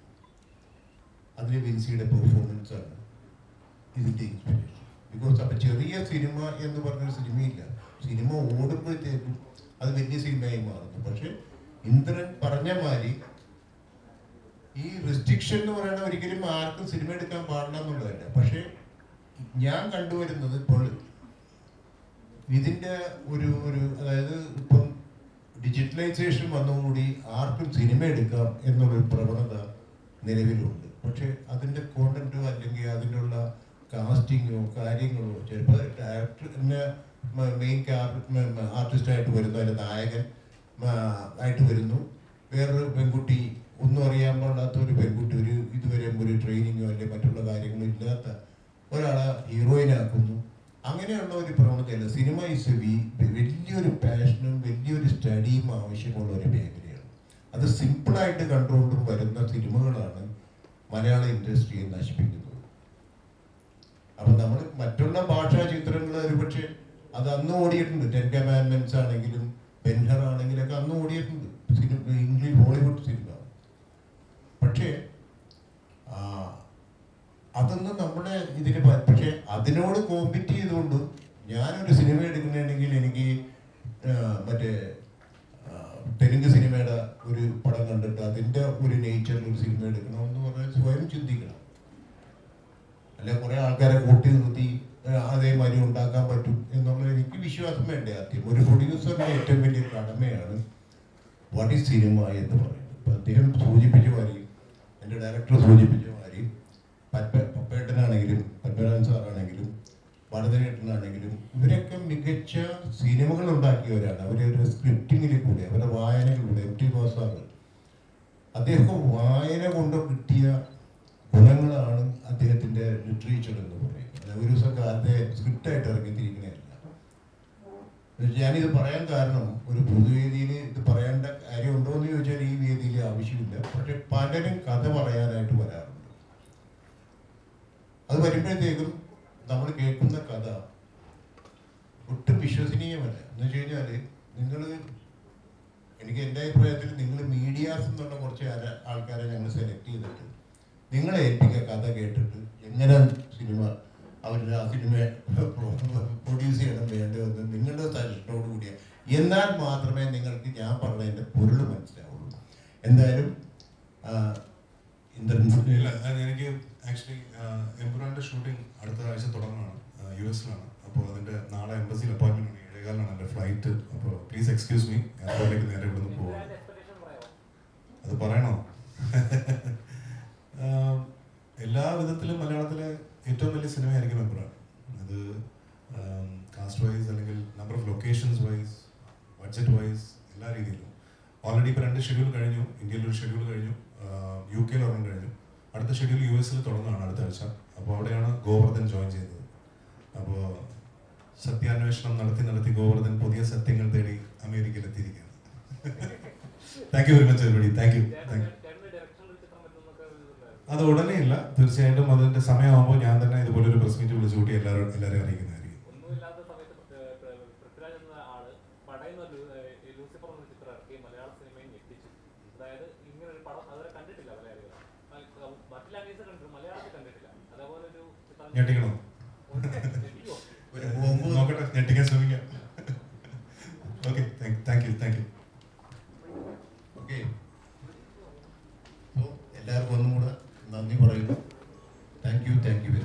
അതിൽ വിൻസിയുടെ പെർഫോമൻസ് ആണ് ഇതിൻ്റെ ഇൻസ്പിറേഷൻ. ബിക്കോസ് അപ്പം ചെറിയ സിനിമ എന്ന് പറഞ്ഞൊരു സിനിമയില്ല. സിനിമ ഓടുമ്പോഴത്തേക്കും അത് വലിയ സിനിമയായി മാറുന്നു. പക്ഷെ ഇന്ദ്രൻ പറഞ്ഞ മാതിരി ഈ റെസ്ട്രിക്ഷൻ എന്ന് പറയുന്നത് ഒരിക്കലും ആർക്കും സിനിമ എടുക്കാൻ പാടില്ല എന്നുള്ളതല്ല. പക്ഷെ ഞാൻ കണ്ടുവരുന്നത് ഇപ്പോൾ ഇതിൻ്റെ ഒരു അതായത് ഇപ്പം ഡിജിറ്റലൈസേഷൻ വന്നുകൂടി ആർക്കും സിനിമ എടുക്കാം എന്നുള്ളൊരു പ്രവണത നിലവിലുണ്ട്. പക്ഷെ അതിൻ്റെ കോണ്ടന്റോ അല്ലെങ്കിൽ അതിനുള്ള കാസ്റ്റിങ്ങോ കാര്യങ്ങളോ ചിലപ്പോൾ ഡയറക്ടറിന് മെയിൻ ആർട്ടിസ്റ്റായിട്ട് വരുന്നു, അതിൻ്റെ നായകൻ ആയിട്ട് വരുന്നു, വേറൊരു പെൺകുട്ടി ഒന്നും അറിയാൻ പാടാത്ത ഒരു പെൺകുട്ടി ഇതുവരെ ഒരു ട്രെയിനിങ്ങോ അല്ലെങ്കിൽ മറ്റുള്ള കാര്യങ്ങളോ ഇല്ലാത്ത ഒരാളെ ഹീറോയിനാക്കുന്നു. അങ്ങനെയുള്ള ഒരു പ്രവണതയല്ല. സിനിമ ഈസ് വലിയൊരു പാഷനും വലിയൊരു സ്റ്റഡിയും ആവശ്യമുള്ള ഒരു മേഖലയാണ്. അത് സിമ്പിളായിട്ട് കണ്ടുകൊണ്ടും വരുന്ന സിനിമകളാണ് മലയാള ഇൻഡസ്ട്രിയെ നശിപ്പിക്കുന്നത്. അപ്പം നമ്മൾ മറ്റുള്ള ഭാഷാ ചിത്രങ്ങൾ ഒരുപക്ഷെ അത് അന്ന് ഓടിയിട്ടുണ്ട്. 10 കമാൻഡ്മെന്റ്സ് ആണെങ്കിലും ബെൻഹർ ആണെങ്കിലൊക്കെ അന്ന് ഓടിയിട്ടുണ്ട് സിനിമ, ഇംഗ്ലീഷ് ഹോളിവുഡ് സിനിമ. പക്ഷേ അതൊന്നും നമ്മുടെ ഇതിന് പക്ഷെ അതിനോട് കോമ്പറ്റ് ചെയ്തുകൊണ്ടും ഞാനൊരു സിനിമ എടുക്കുന്നുണ്ടെങ്കിൽ എനിക്ക് മറ്റേ തെലുങ്ക് സിനിമയുടെ ഒരു പടം കണ്ടിട്ട് അതിൻ്റെ ഒരു നേച്ചറിൽ ഒരു സിനിമ എടുക്കണമെന്ന് പറഞ്ഞാൽ സ്വയം ചിന്തിക്കണം. അല്ലെ കുറേ ആൾക്കാരെ കൂട്ടി നിർത്തി അതേമാതിരി ഉണ്ടാക്കാൻ പറ്റും എന്നുള്ള എനിക്ക് വിശ്വാസം വേണ്ടേ. ആദ്യം ഒരു പ്രൊഡ്യൂസറിൻ്റെ ഏറ്റവും വലിയ കടമയാണ് വാട്ട് ഈസ് സിനിമ എന്ന് പറയുന്നത്. ഇപ്പം അദ്ദേഹം സൂചിപ്പിച്ച മാതിരി, എൻ്റെ ഡയറക്ടർ സൂചിപ്പിച്ച മാതിരി, പപ്പേട്ടനാണെങ്കിലും പത്മനാഭൻ സാറാണെങ്കിലും ഭരതനേട്ടനാണെങ്കിലും ഇവരൊക്കെ മികച്ച സിനിമകൾ ഉണ്ടാക്കിയവരാണ്. അവരൊരു സ്ക്രിപ്റ്റിങ്ങിൽ കൂടെ അവരുടെ വായനകളിലൂടെ MT വാസുദേവൻ അദ്ദേഹം വായന കൊണ്ട് കിട്ടിയ ഗുണങ്ങളാണ് അദ്ദേഹത്തിൻ്റെ ലിറ്ററേച്ചർ എന്ന് പറയുന്നത്. ഒരു ദിവസം അദ്ദേഹം സ്ക്രിപ്റ്റായിട്ട് ഇറങ്ങിത്തിരിക്കുന്നതല്ല. ഞാനിത് പറയാൻ കാരണം ഒരു പൊതുവേദിയിൽ ഇത് പറയേണ്ട കാര്യമുണ്ടോ എന്ന് ചോദിച്ചാൽ ഈ വേദിയിൽ ആവശ്യമില്ല. പക്ഷെ പലരും കഥ പറയാനായിട്ട് വരാറുണ്ട്. അത് വരുമ്പോഴത്തേക്കും നമ്മൾ കേൾക്കുന്ന കഥ ഒട്ടും വിശ്വസനീയമല്ല. എന്ന് വെച്ച് കഴിഞ്ഞാൽ എനിക്ക് എൻ്റെ അഭിപ്രായത്തിൽ നിങ്ങൾ മീഡിയാസ് എന്നുള്ള കുറച്ച് ആൾക്കാരെ ഞങ്ങൾ സെലക്ട് ചെയ്തിട്ട് നിങ്ങളെ ഏൽപ്പിക്കുക കഥ കേട്ടിട്ട് എങ്ങനെ സിനിമ അവരുടെ ആ സിനിമ പ്രൊഡ്യൂസ് ചെയ്യണം വേണ്ടതെന്ന് നിങ്ങളുടെ സജഷൻ എന്നാൽ മാത്രമേ നിങ്ങൾക്ക് ഞാൻ പറഞ്ഞതിൻ്റെ പൊരുൾ മനസ്സിലാവുള്ളൂ. എന്തായാലും ഇല്ല, എനിക്ക് ആക്ച്വലി എംപുരാൻ്റെ ഷൂട്ടിംഗ് അടുത്ത ആഴ്ച തുടങ്ങുന്നതാണ്, US-ലാണ്. അപ്പോൾ അതിൻ്റെ നാളെ എംബസിയിൽ അപ്പോയിൻമെൻ്റ് ഉണ്ട്, 7:15 എൻ്റെ ഫ്ലൈറ്റ്. അപ്പോൾ പ്ലീസ് എക്സ്ക്യൂസ് മീ, എയർപോർട്ടിലേക്ക് നേരെ ഇവിടുന്ന് പോകും. അത് പറയണോ? എല്ലാ വിധത്തിലും മലയാളത്തിലെ ഏറ്റവും വലിയ സിനിമയായിരിക്കും എംപുരാൻ. അത് കാസ്റ്റ് വൈസ് അല്ലെങ്കിൽ number of locations wise, budget wise, എല്ലാ രീതിയിലും. ഓൾറെഡി ഇപ്പോൾ 2 ഷെഡ്യൂൾ കഴിഞ്ഞു. ഇന്ത്യയിലൊരു ഷെഡ്യൂൾ കഴിഞ്ഞു, UK ഒരെണ്ണം കഴിഞ്ഞു. അടുത്ത ഷെഡ്യൂൾ US-ൽ തുടങ്ങുകയാണ് അടുത്ത ആഴ്ച. അപ്പോൾ അവിടെയാണ് ഗോവർദ്ധൻ ജോയിൻ ചെയ്യുന്നത്. അപ്പോൾ സത്യാന്വേഷണം നടത്തി ഗോവർദ്ധൻ പുതിയ സത്യങ്ങൾ തേടി അമേരിക്കയിലെത്തിയിരിക്കുകയാണ്. Thank you very much everybody. Thank you. അത് ഉടനെ ഇല്ല, തീർച്ചയായിട്ടും അതിൻ്റെ സമയമാകുമ്പോൾ ഞാൻ തന്നെ ഇതുപോലൊരു പ്രസ് മീറ്റ് വിളിച്ചു കൂട്ടി എല്ലാവരെയും അറിയിക്കുന്നതായിരിക്കും. ഞെട്ടിക്കണോ? നോക്കട്ടെ, ഞെട്ടിക്കാൻ ശ്രമിക്കാം. Okay, thank you. ഓക്കെ, എല്ലാവർക്കും ഒന്നും കൂടെ നന്ദി പറയുന്നു. Thank you very